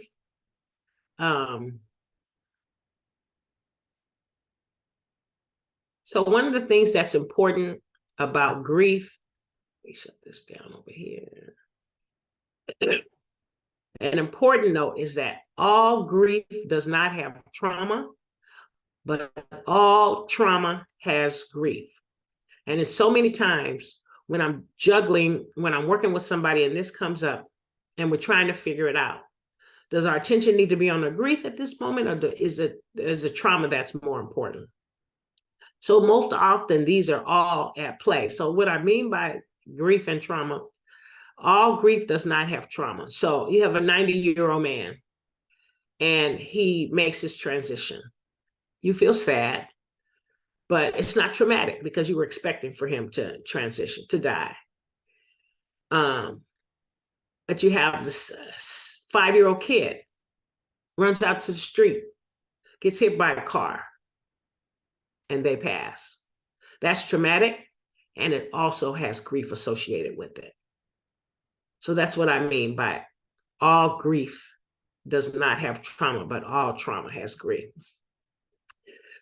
So one of the things that's important about grief, let me shut this down over here. An important note is that all grief does not have trauma, but all trauma has grief. And it's so many times when I'm working with somebody and this comes up and we're trying to figure it out. Does our attention need to be on the grief at this moment, or is it trauma that's more important? So most often these are all at play. So what I mean by grief and trauma, all grief does not have trauma. So you have a 90-year-old man and he makes his transition. You feel sad, but it's not traumatic because you were expecting for him to transition, to die. But you have this 5-year-old kid runs out to the street, gets hit by a car, and they pass. That's traumatic, and it also has grief associated with it. So that's what I mean by all grief does not have trauma, but all trauma has grief.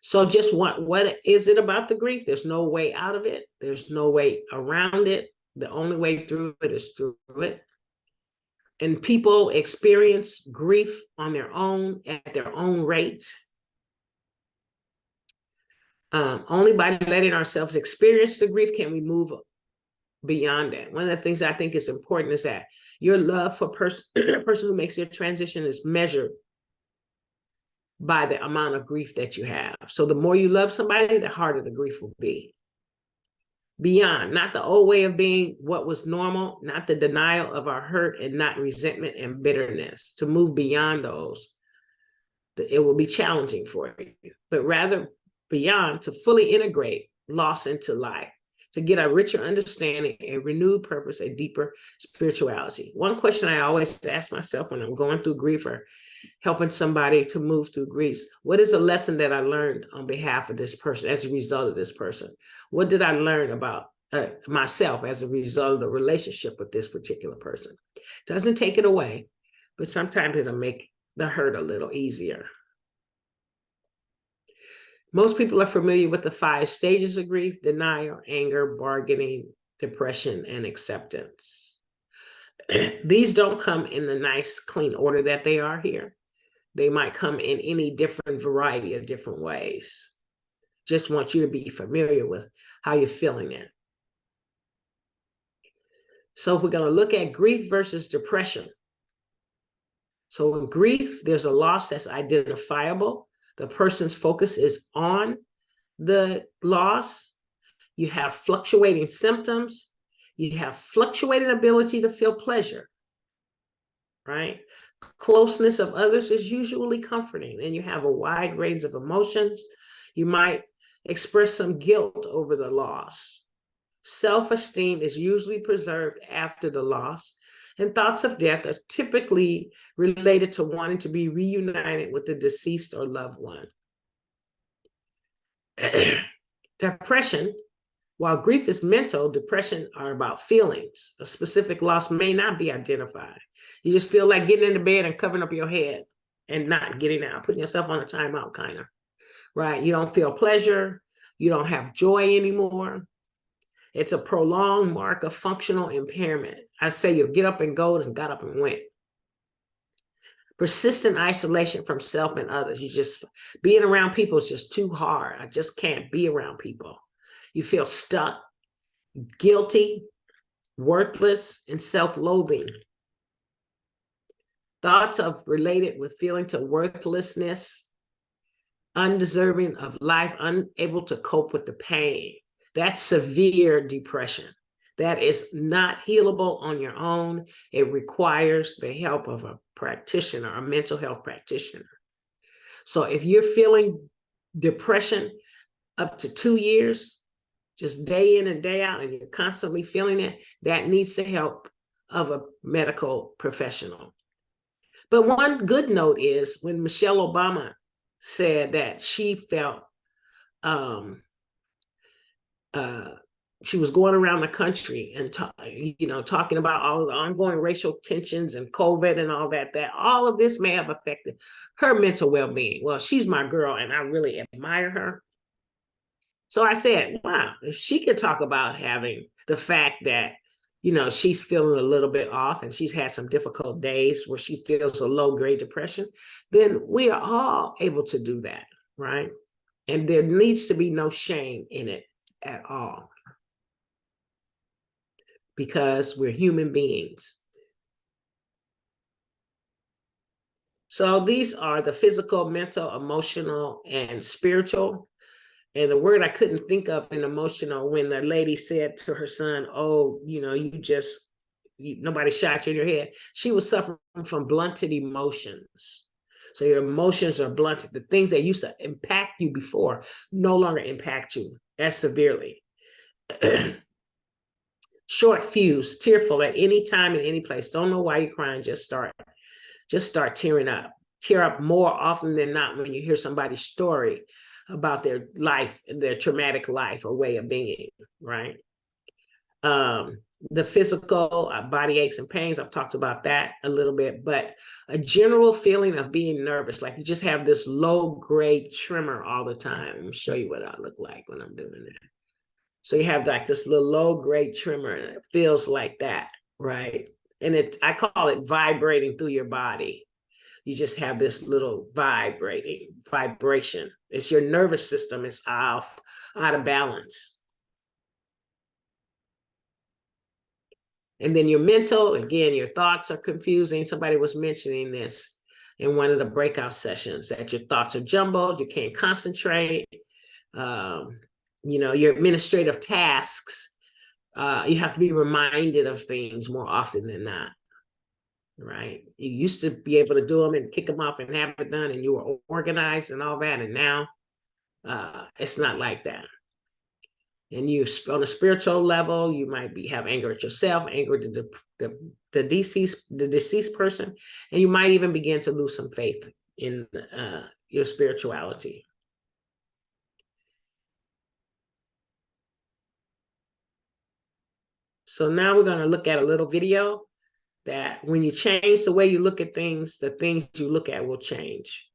So just what is it about the grief? There's no way out of it. There's no way around it. The only way through it is through it. And people experience grief on their own, at their own rate. Only by letting ourselves experience the grief can we move beyond that. One of the things I think is important is that your love for a person who makes their transition is measured by the amount of grief that you have. So the more you love somebody, the harder the grief will be. Beyond, not the old way of being, what was normal, not the denial of our hurt, and not resentment and bitterness. To move beyond those, it will be challenging for you, but rather beyond, to fully integrate loss into life, to get a richer understanding, a renewed purpose, a deeper spirituality. One question I always ask myself when I'm going through grief or helping somebody to move through grief, what is a lesson that I learned on behalf of this person as a result of this person? What did I learn about myself as a result of the relationship with this particular person? Doesn't take it away, but sometimes it'll make the hurt a little easier. Most people are familiar with the 5 stages of grief: denial, anger, bargaining, depression, and acceptance. These don't come in the nice, clean order that they are here. They might come in any different variety of different ways. Just want you to be familiar with how you're feeling it. So we're going to look at grief versus depression. So in grief, there's a loss that's identifiable. The person's focus is on the loss. You have fluctuating symptoms. You have fluctuating ability to feel pleasure, right? Closeness of others is usually comforting, and you have a wide range of emotions. You might express some guilt over the loss. Self-esteem is usually preserved after the loss, and thoughts of death are typically related to wanting to be reunited with the deceased or loved one. Depression, while grief is mental, depression are about feelings. A specific loss may not be identified. You just feel like getting into bed and covering up your head and not getting out, putting yourself on a timeout kind of, right? You don't feel pleasure. You don't have joy anymore. It's a prolonged mark of functional impairment. I say you get up and go and got up and went. Persistent isolation from self and others. You just, being around people is just too hard. I just can't be around people. You feel stuck, guilty, worthless, and self-loathing. Thoughts of related with feeling to worthlessness, undeserving of life, unable to cope with the pain. That's severe depression. That is not healable on your own. It requires the help of a practitioner, a mental health practitioner. So if you're feeling depression up to 2 years, just day in and day out, and you're constantly feeling it, that needs the help of a medical professional. But one good note is when Michelle Obama said that she felt she was going around the country and talking about all of the ongoing racial tensions and COVID and all that all of this may have affected her mental well-being. Well, she's my girl and I really admire her. So I said, wow, if she could talk about having the fact that, she's feeling a little bit off and she's had some difficult days where she feels a low-grade depression, then we are all able to do that, right? And there needs to be no shame in it at all, because we're human beings. So these are the physical, mental, emotional, and spiritual. And the word I couldn't think of in emotional, when the lady said to her son, oh, nobody shot you in your head. She was suffering from blunted emotions. So your emotions are blunted. The things that used to impact you before no longer impact you as severely. Short fuse, tearful at any time in any place. Don't know why you're crying. Just start tearing up. Tear up more often than not when you hear somebody's story about their life, their traumatic life or way of being, right? The physical body aches and pains, I've talked about that a little bit, but a general feeling of being nervous, like you just have this low-grade tremor all the time. Let me show you what I look like when I'm doing that. So you have like this little low-grade tremor and it feels like that, right? And I call it vibrating through your body. You just have this little vibration. It's your nervous system is out of balance. And then your mental, again, your thoughts are confusing. Somebody was mentioning this in one of the breakout sessions, that your thoughts are jumbled, you can't concentrate. Your administrative tasks, you have to be reminded of things more often than not. Right? You used to be able to do them and kick them off and have it done, and you were organized and all that. And now it's not like that. And you, on a spiritual level, you might have anger at yourself, anger at the deceased person, and you might even begin to lose some faith in your spirituality. So now we're going to look at a little video that when you change the way you look at things, the things you look at will change.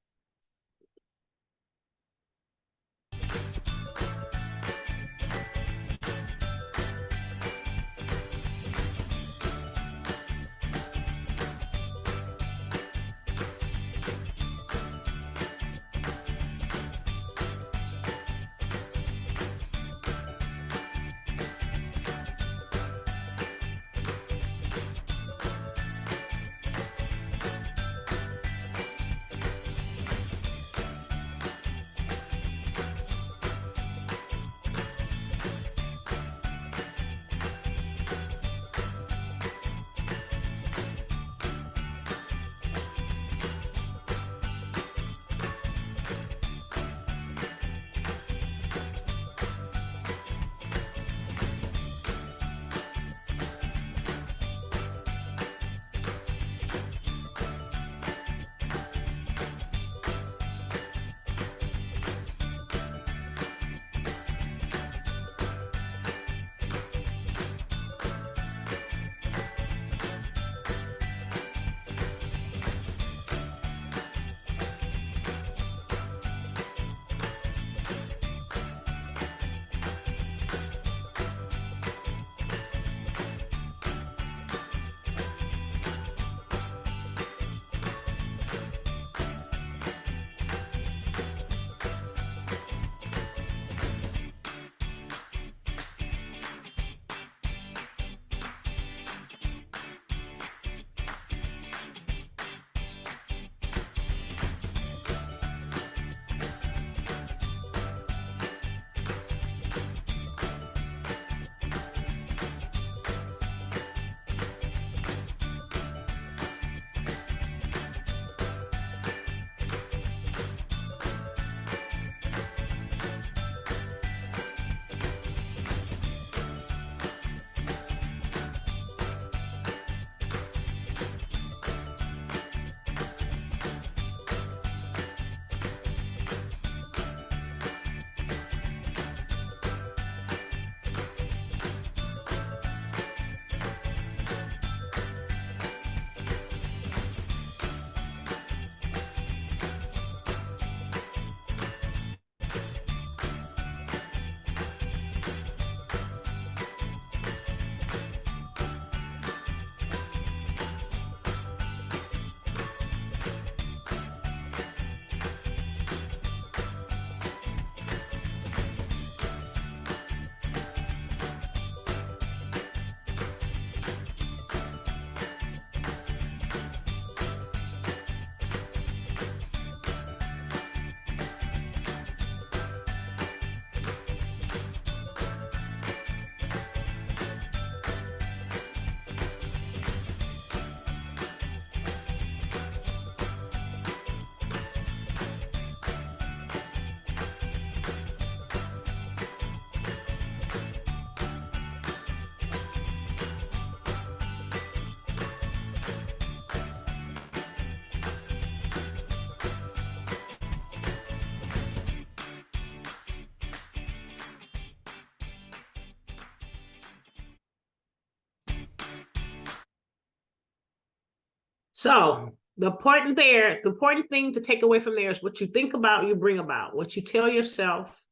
So the important thing to take away from there is what you think about, you bring about. What you tell yourself,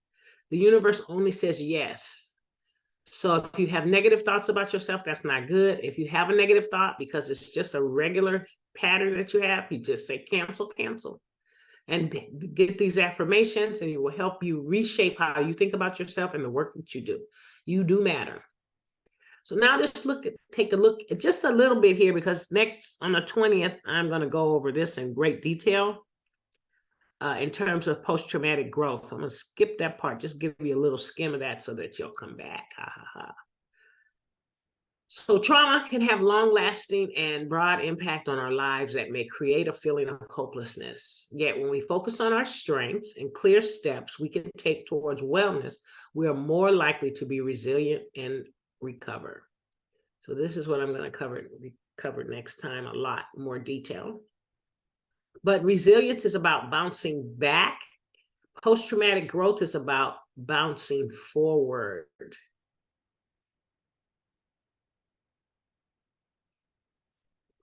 the universe only says yes. So if you have negative thoughts about yourself, that's not good. If you have a negative thought, because it's just a regular pattern that you have, you just say cancel, cancel. And get these affirmations, and it will help you reshape how you think about yourself and the work that you do. You do matter. So now just take a look at just a little bit here, because next on the 20th, I'm going to go over this in great detail in terms of post-traumatic growth. So I'm going to skip that part, just give you a little skim of that so that you'll come back. Ha, ha, ha. So trauma can have long-lasting and broad impact on our lives that may create a feeling of hopelessness. Yet when we focus on our strengths and clear steps we can take towards wellness, we are more likely to be resilient and recover. So this is what I'm going to cover next time, a lot more detail. But resilience is about bouncing back. Post-traumatic growth is about bouncing forward.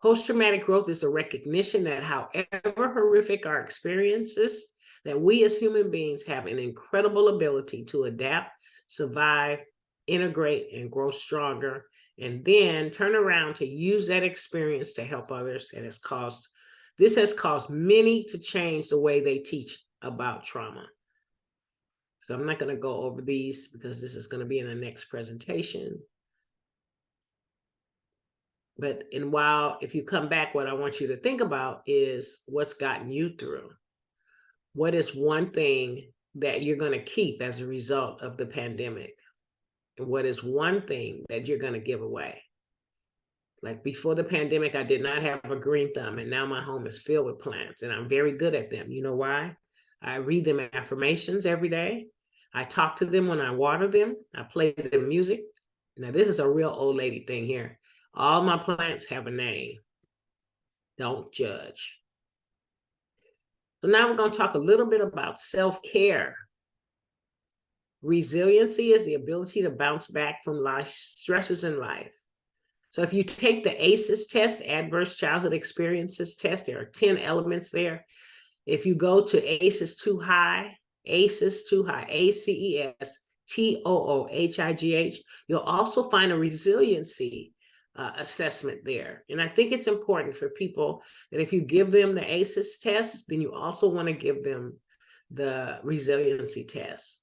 Post-traumatic growth is a recognition that however horrific our experiences, that we as human beings have an incredible ability to adapt, survive, integrate, and grow stronger, and then turn around to use that experience to help others. And this has caused many to change the way they teach about trauma. So I'm not going to go over these because this is going to be in the next presentation. But if you come back, what I want you to think about is what's gotten you through. What is one thing that you're going to keep as a result of the pandemic? And what is one thing that you're going to give away? Like before the pandemic, I did not have a green thumb, and now my home is filled with plants, and I'm very good at them. You know why? I read them affirmations every day. I talk to them when I water them. I play them music. Now, this is a real old lady thing here. All my plants have a name. Don't judge. So now we're going to talk a little bit about self-care. Resiliency is the ability to bounce back from life stressors in life. So if you take the ACEs test, Adverse Childhood Experiences test, there are 10 elements there. If you go to ACEs too high, ACES, you'll also find a resiliency assessment there. And I think it's important for people that if you give them the ACEs test, then you also want to give them the resiliency test.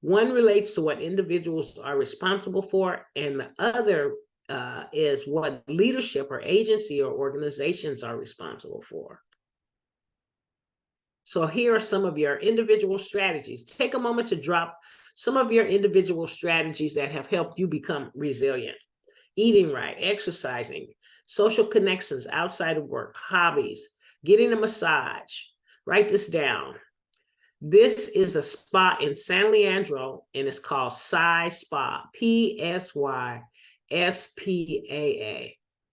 One relates to what individuals are responsible for, and the other is what leadership or agency or organizations are responsible for. So here are some of your individual strategies. Take a moment to drop some of your individual strategies that have helped you become resilient. Eating right, exercising, social connections outside of work, hobbies, getting a massage. Write this down. This is a spa in San Leandro, and it's called Psy Spa, Psyspaa.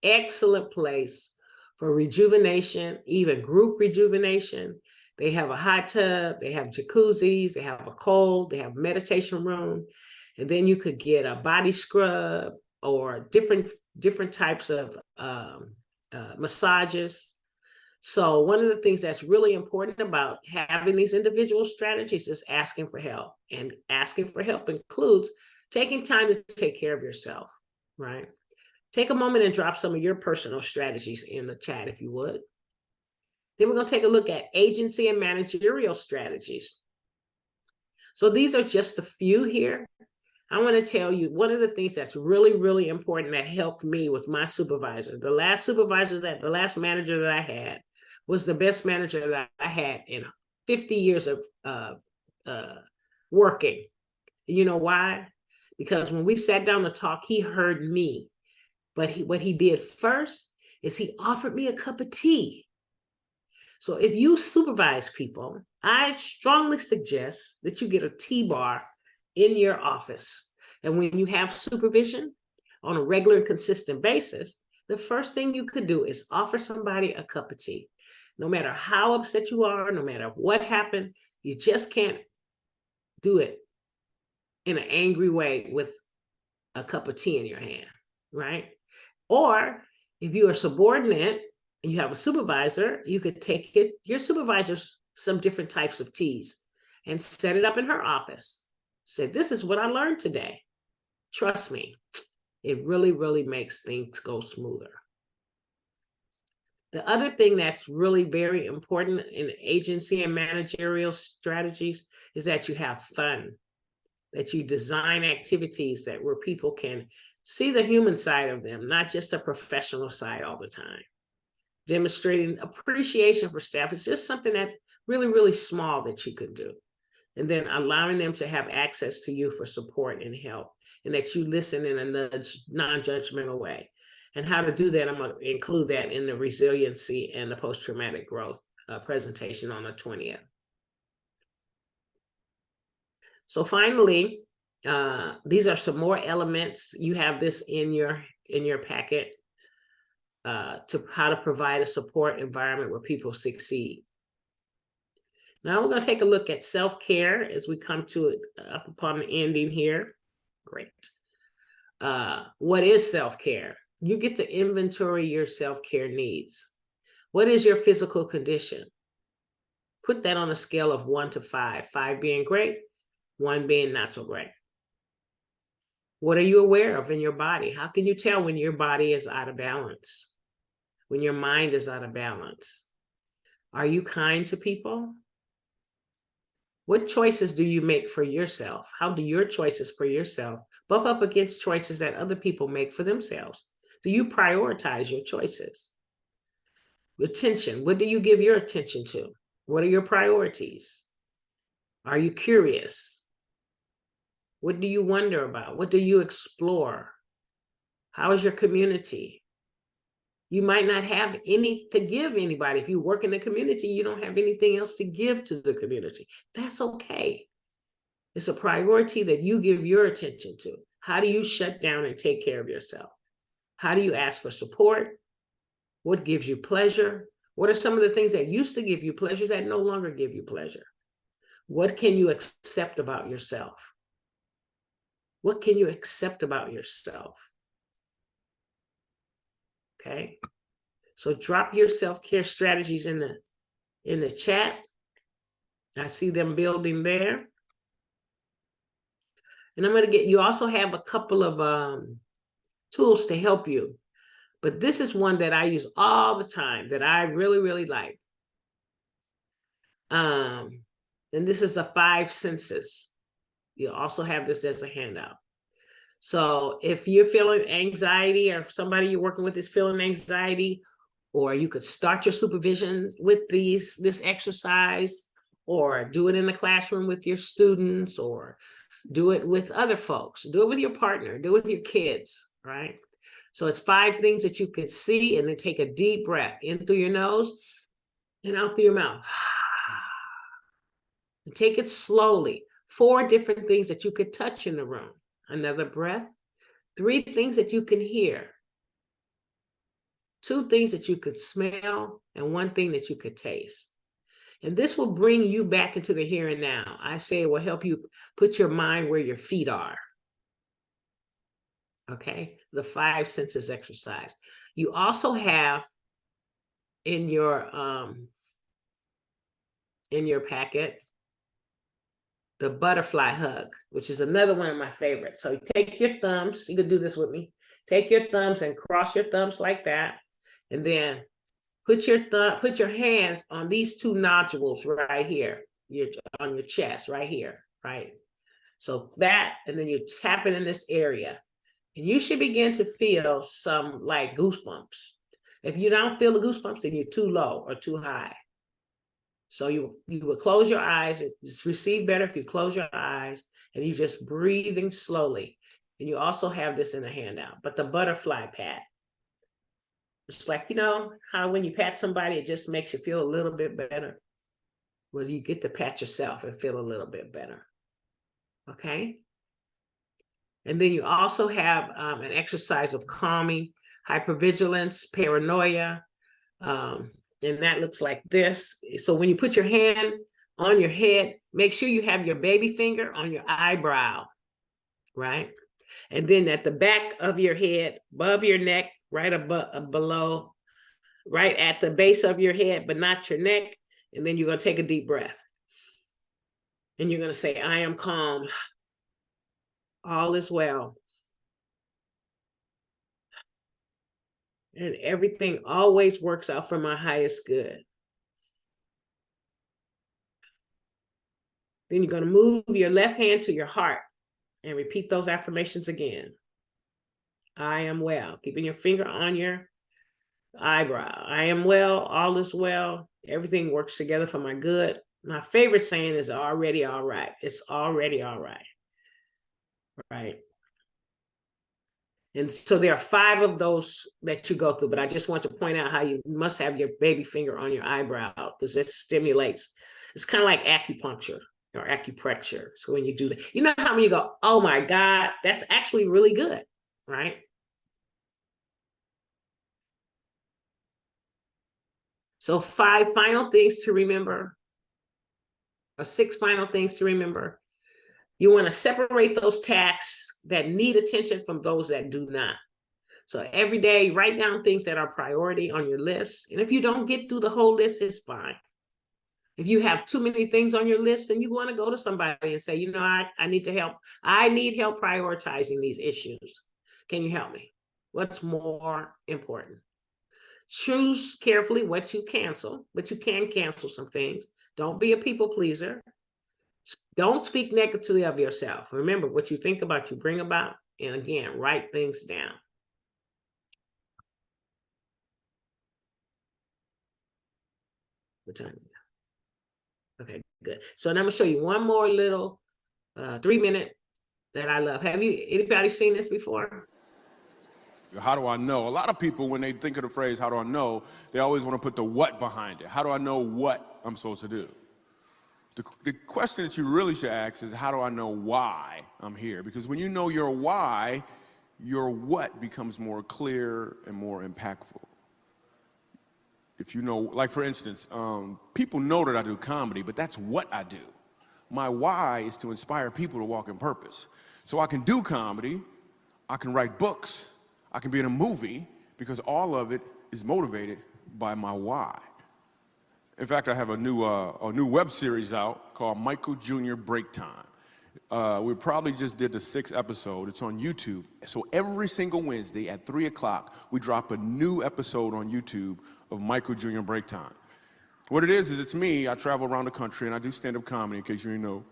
Excellent place for rejuvenation, even group rejuvenation. They have a hot tub, they have jacuzzis, they have a cold, they have a meditation room, and then you could get a body scrub or different types of massages. So one of the things that's really important about having these individual strategies is asking for help. And asking for help includes taking time to take care of yourself, right? Take a moment and drop some of your personal strategies in the chat if you would. Then we're going to take a look at agency and managerial strategies. So these are just a few here. I want to tell you one of the things that's really, really important that helped me with my supervisor. The last manager that I had was the best manager that I had in 50 years of working. You know why? Because when we sat down to talk, he heard me. But what he did first is he offered me a cup of tea. So if you supervise people, I strongly suggest that you get a tea bar in your office. And when you have supervision on a regular and consistent basis, the first thing you could do is offer somebody a cup of tea. No matter how upset you are, no matter what happened, you just can't do it in an angry way with a cup of tea in your hand, right? Or if you are subordinate and you have a supervisor, you could take your supervisor's some different types of teas and set it up in her office. Say, this is what I learned today. Trust me, it really, really makes things go smoother. The other thing that's really very important in agency and managerial strategies is that you have fun, that you design activities where people can see the human side of them, not just a professional side all the time. Demonstrating appreciation for staff is just something that's really, really small that you can do. And then allowing them to have access to you for support and help, and that you listen in a non-judgmental way. And how to do that, I'm going to include that in the resiliency and the post-traumatic growth presentation on the 20th. So finally, these are some more elements. You have this in your packet to how to provide a support environment where people succeed. Now we're going to take a look at self-care as we come to it up upon the ending here. Great. What is self-care? You get to inventory your self-care needs. What is your physical condition? Put that on a scale of 1 to 5, 5 being great, 1 being not so great. What are you aware of in your body? How can you tell when your body is out of balance? When your mind is out of balance? Are you kind to people? What choices do you make for yourself? How do your choices for yourself bump up against choices that other people make for themselves? Do you prioritize your choices? Attention, what do you give your attention to? What are your priorities? Are you curious? What do you wonder about? What do you explore? How is your community? You might not have any to give anybody. If you work in the community, you don't have anything else to give to the community. That's okay. It's a priority that you give your attention to. How do you shut down and take care of yourself? How do you ask for support? What gives you pleasure? What are some of the things that used to give you pleasure that no longer give you pleasure? What can you accept about yourself? What can you accept about yourself? Okay. So drop your self-care strategies in the chat. I see them building there. And I'm going to you also have a couple of tools to help you. But this is one that I use all the time that I really, really like. And this is a 5 senses. You also have this as a handout. So if you're feeling anxiety, or if somebody you're working with is feeling anxiety, or you could start your supervision with this exercise, or do it in the classroom with your students, or do it with other folks, do it with your partner, do it with your kids, right? So it's 5 things that you can see, and then take a deep breath in through your nose and out through your mouth. And take it slowly. 4 different things that you could touch in the room. Another breath. 3 things that you can hear. 2 things that you could smell, and 1 thing that you could taste. And this will bring you back into the here and now. I say it will help you put your mind where your feet are. Okay, the 5 senses exercise. You also have in your packet the butterfly hug, which is another one of my favorites. So take your thumbs, you can do this with me. Take your thumbs and cross your thumbs like that, and then put your hands on these 2 nodules right here, on your chest right here, right? So that, and then you tap it in this area. And you should begin to feel some like goosebumps. If you don't feel the goosebumps, then you're too low or too high. So you will close your eyes. It's receive better if you close your eyes and you just breathing slowly. And you also have this in a handout, but the butterfly pat. It's like, you know, how when you pat somebody, it just makes you feel a little bit better. Well, you get to pat yourself and feel a little bit better. Okay. And then you also have an exercise of calming, hypervigilance, paranoia. And that looks like this. So when you put your hand on your head, make sure you have your baby finger on your eyebrow, right? And then at the back of your head, above your neck, right above, below right at the base of your head, but not your neck. And then you're going to take a deep breath. And you're going to say, I am calm. All is well. And everything always works out for my highest good. Then you're going to move your left hand to your heart and repeat those affirmations again. I am well. Keeping your finger on your eyebrow. I am well. All is well. Everything works together for my good. My favorite saying is already all right. It's already all right. Right. And so there are 5 of those that you go through, but I just want to point out how you must have your baby finger on your eyebrow because this stimulates. It's kind of like acupuncture or acupressure. So when you do that, you know how when you go, oh my God, that's actually really good, right? So 5 final things to remember, or 6 final things to remember. You want to separate those tasks that need attention from those that do not. So every day, write down things that are priority on your list. And if you don't get through the whole list, it's fine. If you have too many things on your list, then you want to go to somebody and say, you know, I need to help. I need help prioritizing these issues. Can you help me? What's more important? Choose carefully what you cancel, but you can cancel some things. Don't be a people pleaser. Don't speak negatively of yourself. Remember, what you think about, you bring about. And again, write things down. What time? Okay, good. So now I'm gonna show you one more little 3-minute that I love. Have you, anybody seen this before? How do I know? A lot of people, when they think of the phrase, how do I know, they always want to put the what behind it. How do I know what I'm supposed to do? The question that you really should ask is, how do I know why I'm here? Because when you know your why, your what becomes more clear and more impactful. If you know, like for instance, people know that I do comedy, but that's what I do. My why is to inspire people to walk in purpose. So I can do comedy, I can write books, I can be in a movie, because all of it is motivated by my why. In fact, I have a new web series out called Michael Jr. Break Time. We probably just did the 6th episode. It's on YouTube. So every single Wednesday at 3 o'clock, we drop a new episode on YouTube of Michael Jr. Break Time. What it is it's me. I travel around the country and I do stand-up comedy, in case you didn't know.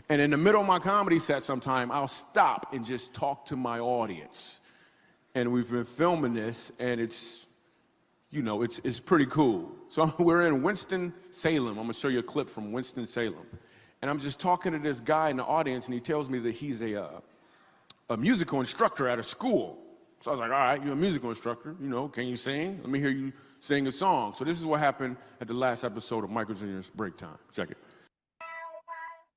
And in the middle of my comedy set sometime, I'll stop and just talk to my audience. And we've been filming this, and it's, you know, it's pretty cool. So we're in Winston-Salem. I'm gonna show you a clip from Winston-Salem. And I'm just talking to this guy in the audience, and he tells me that he's a musical instructor at a school. So I was like, all right, you're a musical instructor, you know, can you sing? Let me hear you sing a song. So this is what happened at the last episode of Michael Jr.'s Break Time. Check it.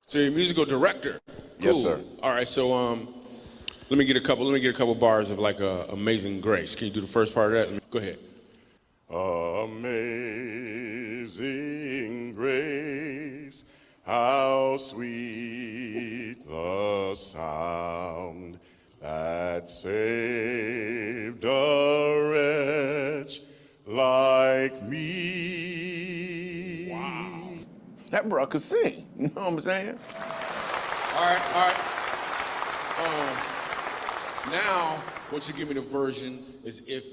So you're a musical director? Cool. Yes, sir. All right, so let me get a couple bars of like Amazing Grace. Can you do the first part of that? Go ahead. Amazing grace, how sweet the sound that saved a wretch like me. Wow. That bro could sing, you know what I'm saying? All right. Now, what you give me the version is if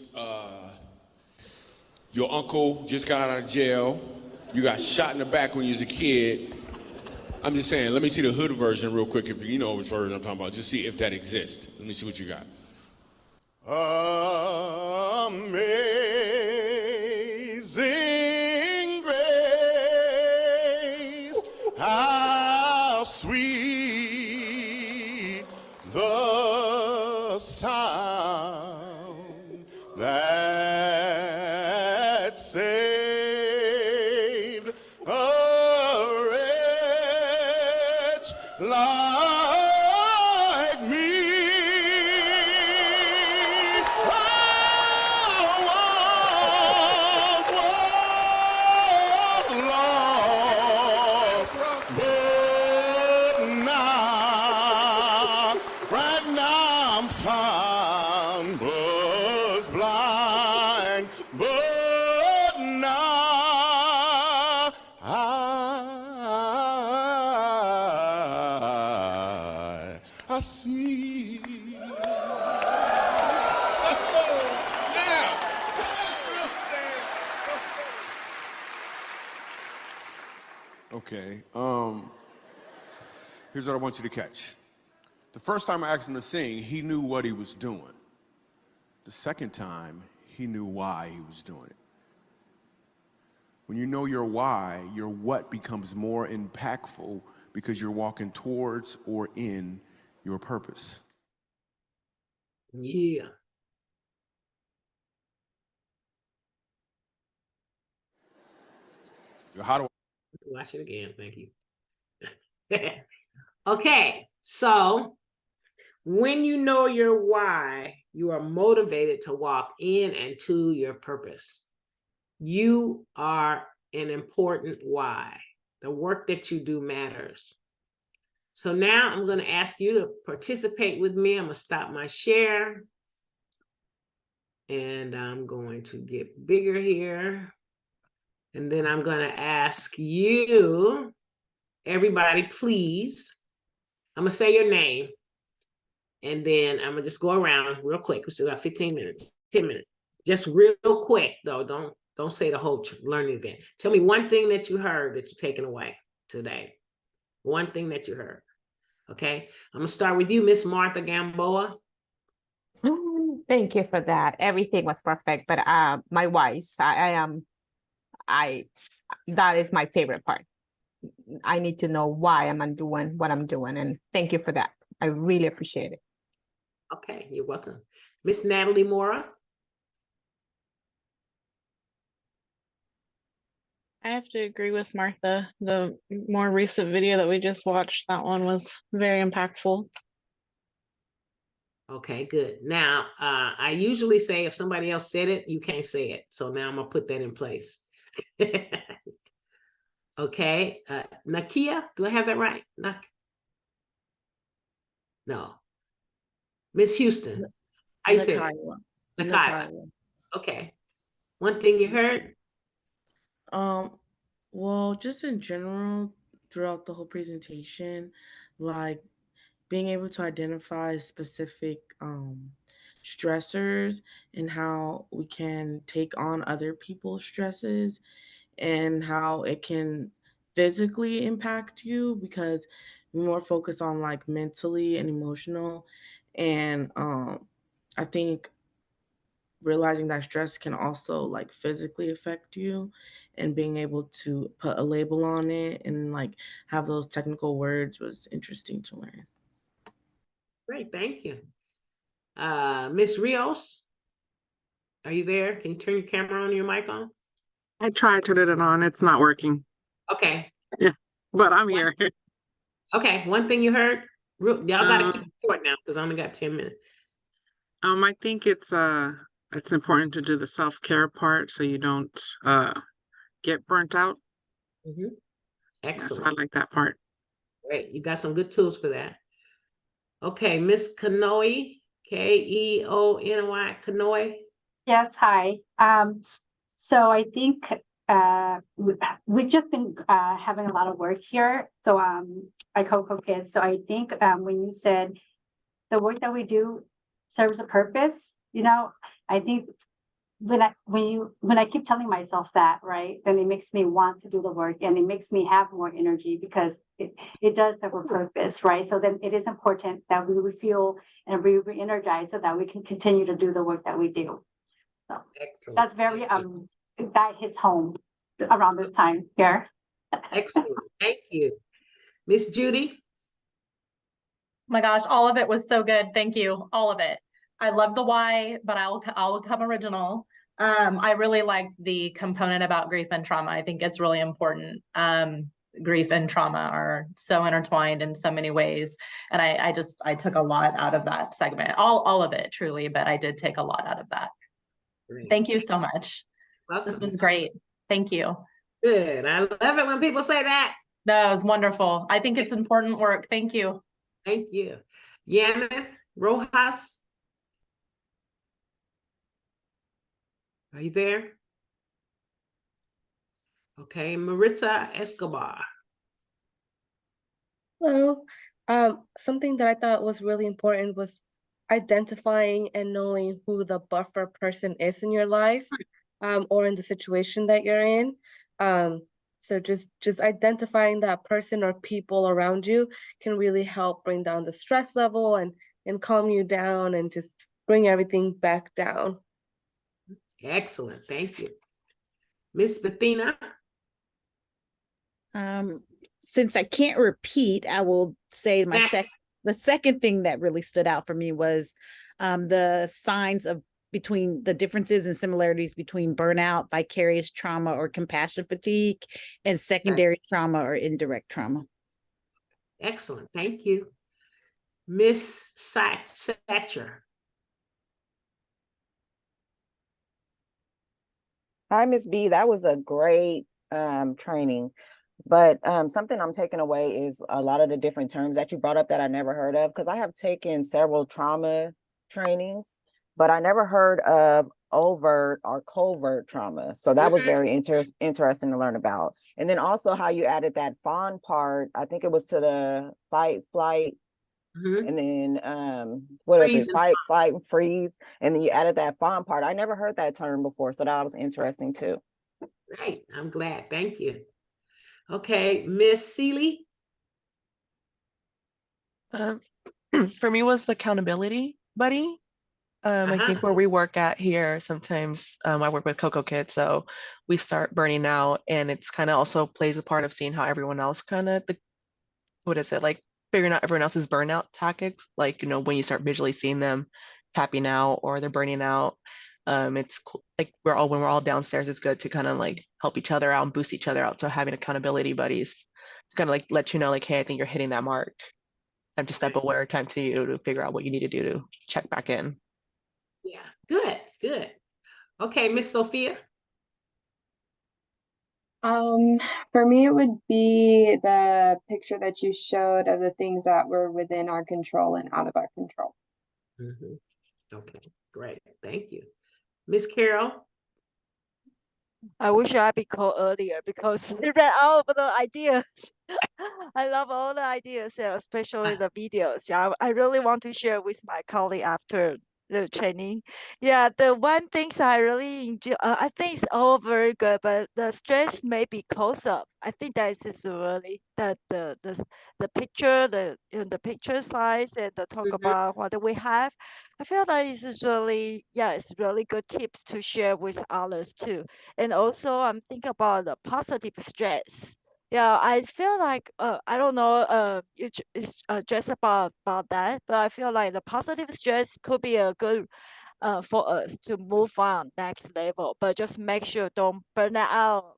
your uncle just got out of jail, you got shot in the back when you was a kid. I'm just saying, let me see the hood version real quick, if you know which version I'm talking about. Just see if that exists. Let me see what you got. Amazing grace, how sweet the sound that saved a wretch like me. I once was lost, but now, right now I'm found, was blind. Okay. Here's what I want you to catch. The first time I asked him to sing, he knew what he was doing. The second time, he knew why he was doing it. When you know your why, your what becomes more impactful because you're walking towards or in your purpose. Yeah. How do I Watch it again. Thank you. Okay, so when you know your why, you are motivated to walk in and to your purpose. You are an important why. The work that you do matters. So now I'm going to ask you to participate with me. I'm going to stop my share. And I'm going to get bigger here. And then I'm going to ask you, everybody, please. I'm going to say your name. And then I'm going to just go around real quick. We still got 15 minutes, 10 minutes. Just real quick, though. Don't say the whole learning event. Tell me one thing that you heard that you're taking away today. One thing that you heard. Okay. I'm going to start with you, Miss Martha Gamboa. Thank you for that. Everything was perfect, but my wise, that is my favorite part. I need to know why I'm doing what I'm doing, and thank you for that. I really appreciate it. Okay, you're welcome. Miss Natalie Mora. I have to agree with Martha. The more recent video that we just watched, that one was very impactful. Okay, good. Now, I usually say if somebody else said it, you can't say it. So now I'm gonna put that in place. Okay, Nakia, do I have that right? No. Miss Houston, how you say it? Nakaya. Okay. One thing you heard? Well, just in general, throughout the whole presentation, like being able to identify specific stressors and how we can take on other people's stresses and how it can physically impact you, because we're more focused on like mentally and emotional. And I think realizing that stress can also like physically affect you, and being able to put a label on it and like have those technical words was interesting to learn. Great, thank you. Miss Rios, are you there? Can you turn your camera on, your mic on? I tried to turn it on. It's not working. Okay. Yeah, but I'm here. Okay, one thing you heard? Y'all gotta keep Um, it short now because I only got 10 minutes. I think it's important to do the self-care part so you don't get burnt out. Mhm. Yeah, so I Excellent. like that part. Great. You got some good tools for that. Okay, Miss Kanoe, Keonoi, Kanoe. Yes, hi. So I think we've just been having a lot of work here. So I co-kids. So I think when you said the work that we do serves a purpose, I think when I keep telling myself that, right, then it makes me want to do the work, and it makes me have more energy because it does have a purpose, right? So then it is important that we refuel and be re-energized so that we can continue to do the work that we do. So Excellent. that's very that hits home around this time here. Excellent. Thank you. Miss Judy. My gosh, all of it was so good. Thank you. All of it. I love the why, but I'll come original. I really like the component about grief and trauma. I think it's really important. Grief and trauma are so intertwined in so many ways. And I took a lot out of that segment, all of it truly, but I did take a lot out of that. Great. Thank you so much. Welcome. This was great. Thank you. Good. I love it when people say that. That was wonderful. I think it's important work. Thank you. Thank you. Yaneth Rojas. Are you there? Okay, Maritza Escobar. Hello. Something that I thought was really important was identifying and knowing who the buffer person is in your life, or in the situation that you're in. So just identifying that person or people around you can really help bring down the stress level and calm you down and just bring everything back down. Excellent, thank you. Miss Bethina? Since I can't repeat, I will say Yeah. the second thing that really stood out for me was the signs of between the differences and similarities between burnout, vicarious trauma, or compassion fatigue, and secondary trauma or indirect trauma. Excellent, thank you. Miss Satcher? Hi, Miss B. That was a great training. But something I'm taking away is a lot of the different terms that you brought up that I never heard of, because I have taken several trauma trainings, but I never heard of overt or covert trauma. So that was very interesting to learn about. And then also how you added that fawn part, I think it was to the fight, flight, and then what is Freeze it? and Fight, flight, and freeze. And then you added that fawn part. I never heard that term before, so that was interesting too. Right, I'm glad, thank you. Okay, Miss Seeley? For me was the accountability buddy. I think where we work at here, sometimes I work with Coco Kids, so we start burning out, and it's kind of also plays a part of seeing how everyone else kind of, what is it, like figuring out everyone else's burnout tactics, like, you know, when you start visually seeing them tapping out or they're burning out. It's cool. Like when we're all downstairs, it's good to kind of like help each other out and boost each other out. So having accountability buddies to kind of like let you know, like, hey, I think you're hitting that mark. Time to step away, or time to you to figure out what you need to do to check back in. Yeah, good, good. Okay, Miss Sophia? For me, it would be the picture that you showed of the things that were within our control and out of our control. Okay, great, thank you. Miss Carol? I wish I'd be called earlier because we ran out of the ideas. I love all the ideas, especially the videos. Yeah, I really want to share with my colleague after the training. Yeah, the one things I really enjoy, I think it's all very good, but the stress may be close up. I think that is really the picture, the picture size and the talk about what we have. I feel that is really, yeah, it's really good tips to share with others too. And also I'm thinking about the positive stress. Yeah, I feel like I don't know it's just about that, but I feel like the positive stress could be a good for us to move on next level, but just make sure don't burn out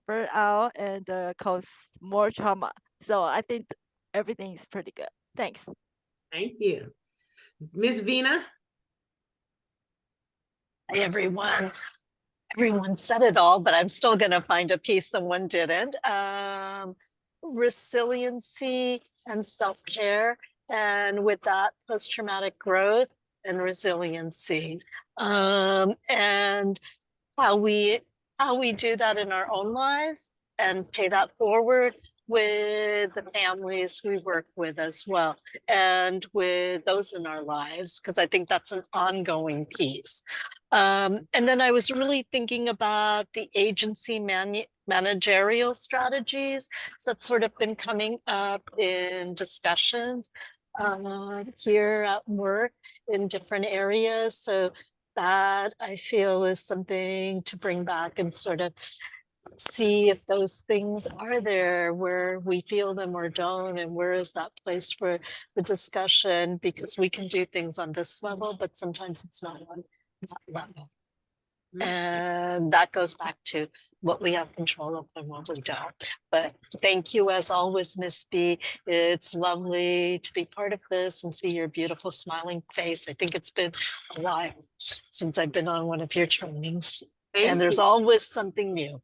and cause more trauma. So I think everything is pretty good. Thanks. Thank you. Miss Vina? Hi, everyone. Everyone said it all, but I'm still going to find a piece someone didn't. Resiliency and self-care, and with that, post-traumatic growth and resiliency, and how we do that in our own lives and pay that forward with the families we work with as well, and with those in our lives, because I think that's an ongoing piece. And then I was really thinking about the agency managerial strategies. So that's sort of been coming up in discussions here at work in different areas. So that I feel is something to bring back and sort of see if those things are there where we feel them or don't, and where is that place for the discussion, because we can do things on this level, but sometimes it's not on that level. And that goes back to what we have control of and what we don't. But thank you as always, Miss B. It's lovely to be part of this and see your beautiful smiling face. I think it's been a while since I've been on one of your trainings. And there's always something new.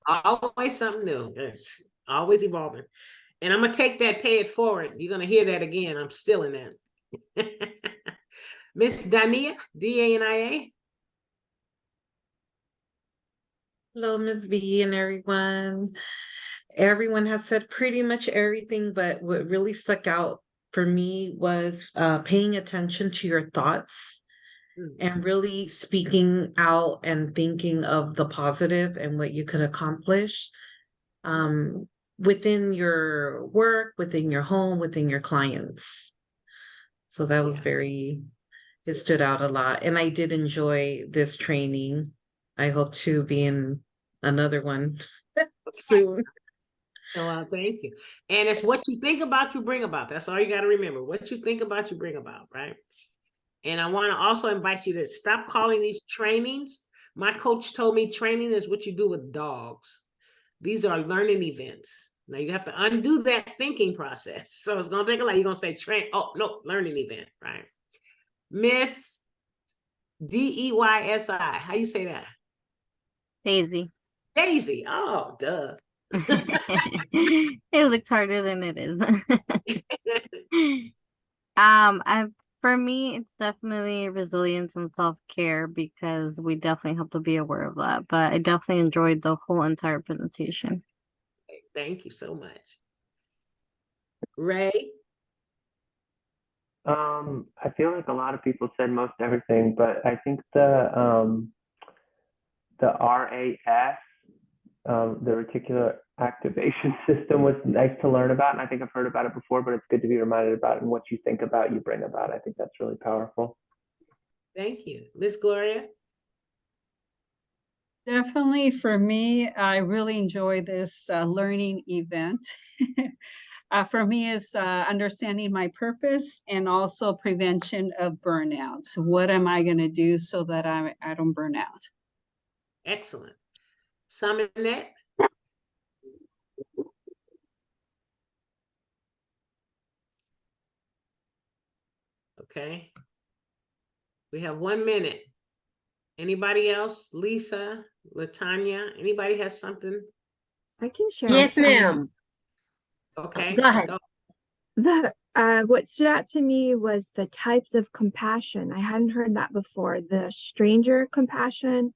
Always something new. It's always evolving. And I'm gonna take that, pay it forward. You're gonna hear that again. I'm still in that. Miss Dania, D-A-N-I-A. Hello, Ms. V and everyone. Everyone has said pretty much everything, but what really stuck out for me was paying attention to your thoughts and really speaking out and thinking of the positive and what you could accomplish. within your work, within your home, within your clients. So that was it stood out a lot. And I did enjoy this training. I hope to be in another one soon. Oh, thank you. And it's what you think about, you bring about. That's all you got to remember. What you think about, you bring about, right? And I want to also invite you to stop calling these trainings. My coach told me training is what you do with dogs. These are learning events. Now you have to undo that thinking process. So it's going to take a lot. You're going to say train. Oh, no, learning event, right? Miss Deysi. How you say that? Daisy. Daisy. Oh, duh. It looks harder than it is. For me, it's definitely resilience and self-care because we definitely have to be aware of that. But I definitely enjoyed the whole entire presentation. Thank you so much. Ray? I feel like a lot of people said most everything, but I think the RAS, the reticular activation system, was nice to learn about, and I think I've heard about it before, but it's good to be reminded about it. And what you think about, you bring about. I think that's really powerful. Thank you. Miss Gloria? Definitely for me, I really enjoy this learning event. For me, is understanding my purpose and also prevention of burnout. So what am I going to do so that I don't burn out? Excellent. Saminette? Okay. We have 1 minute. Anybody else? Lisa, Latanya, anybody has something? I can share. Yes, ma'am. Okay. Go ahead. What stood out to me was the types of compassion. I hadn't heard that before. The stranger compassion,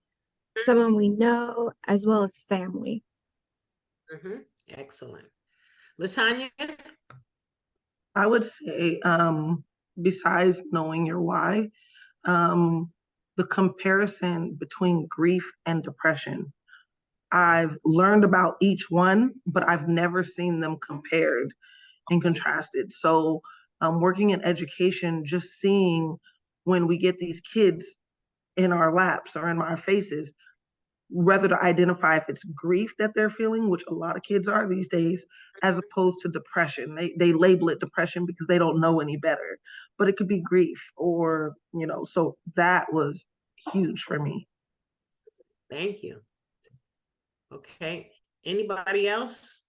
someone we know, as well as family. Excellent. Latanya? I would say, besides knowing your why, the comparison between grief and depression. I've learned about each one, but I've never seen them compared and contrasted. So working in education, just seeing when we get these kids in our laps or in our faces, whether to identify if it's grief that they're feeling, which a lot of kids are these days, as opposed to depression. They label it depression because they don't know any better, but it could be grief or, so that was huge for me. Thank you. Okay. Anybody else?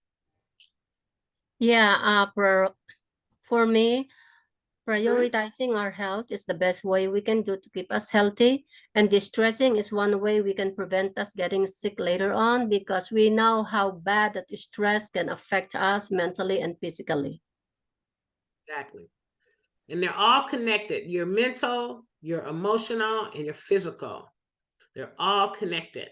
Yeah, for me, prioritizing our health is the best way we can do to keep us healthy. And distressing is one way we can prevent us getting sick later on because we know how bad that stress can affect us mentally and physically. Exactly. And they're all connected. Your mental, your emotional, and your physical. They're all connected.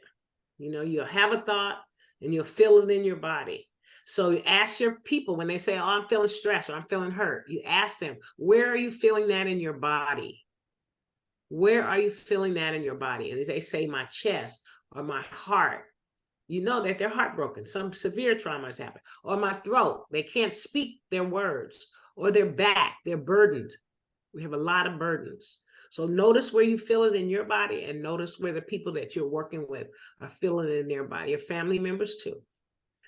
You'll have a thought and you'll feel it in your body. So you ask your people when they say, oh, I'm feeling stressed or I'm feeling hurt. You ask them, where are you feeling that in your body? Where are you feeling that in your body? And they say my chest or my heart. You know that they're heartbroken. Some severe trauma has happened. Or my throat. They can't speak their words. Or their back. They're burdened. We have a lot of burdens. So notice where you feel it in your body and notice where the people that you're working with are feeling it in their body. Your family members too.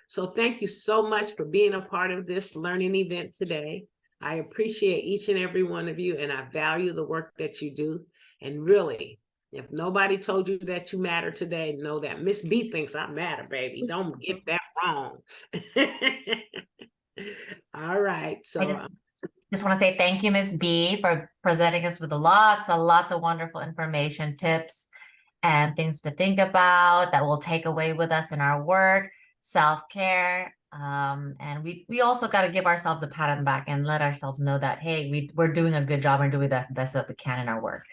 So thank you so much for being a part of this learning event today. I appreciate each and every one of you, and I value the work that you do. And really, if nobody told you that you matter today, know that Miss B thinks I matter, baby. Don't get that wrong. All right. So just want to say thank you, Ms. B, for presenting us with lots of wonderful information, tips, and things to think about that we'll take away with us in our work, self-care. And we also got to give ourselves a pat on the back and let ourselves know that, hey, we're doing a good job and doing the best that we can in our work.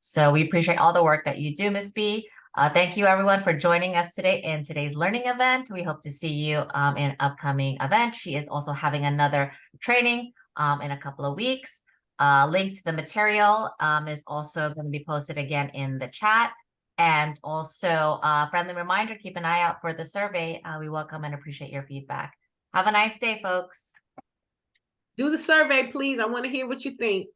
So we appreciate all the work that you do, Ms. B. Thank you, everyone, for joining us today in today's learning event. We hope to see you in an upcoming event. She is also having another training in a couple of weeks. Link to the material is also going to be posted again in the chat. And also a friendly reminder, keep an eye out for the survey. We welcome and appreciate your feedback. Have a nice day, folks. Do the survey, please. I want to hear what you think.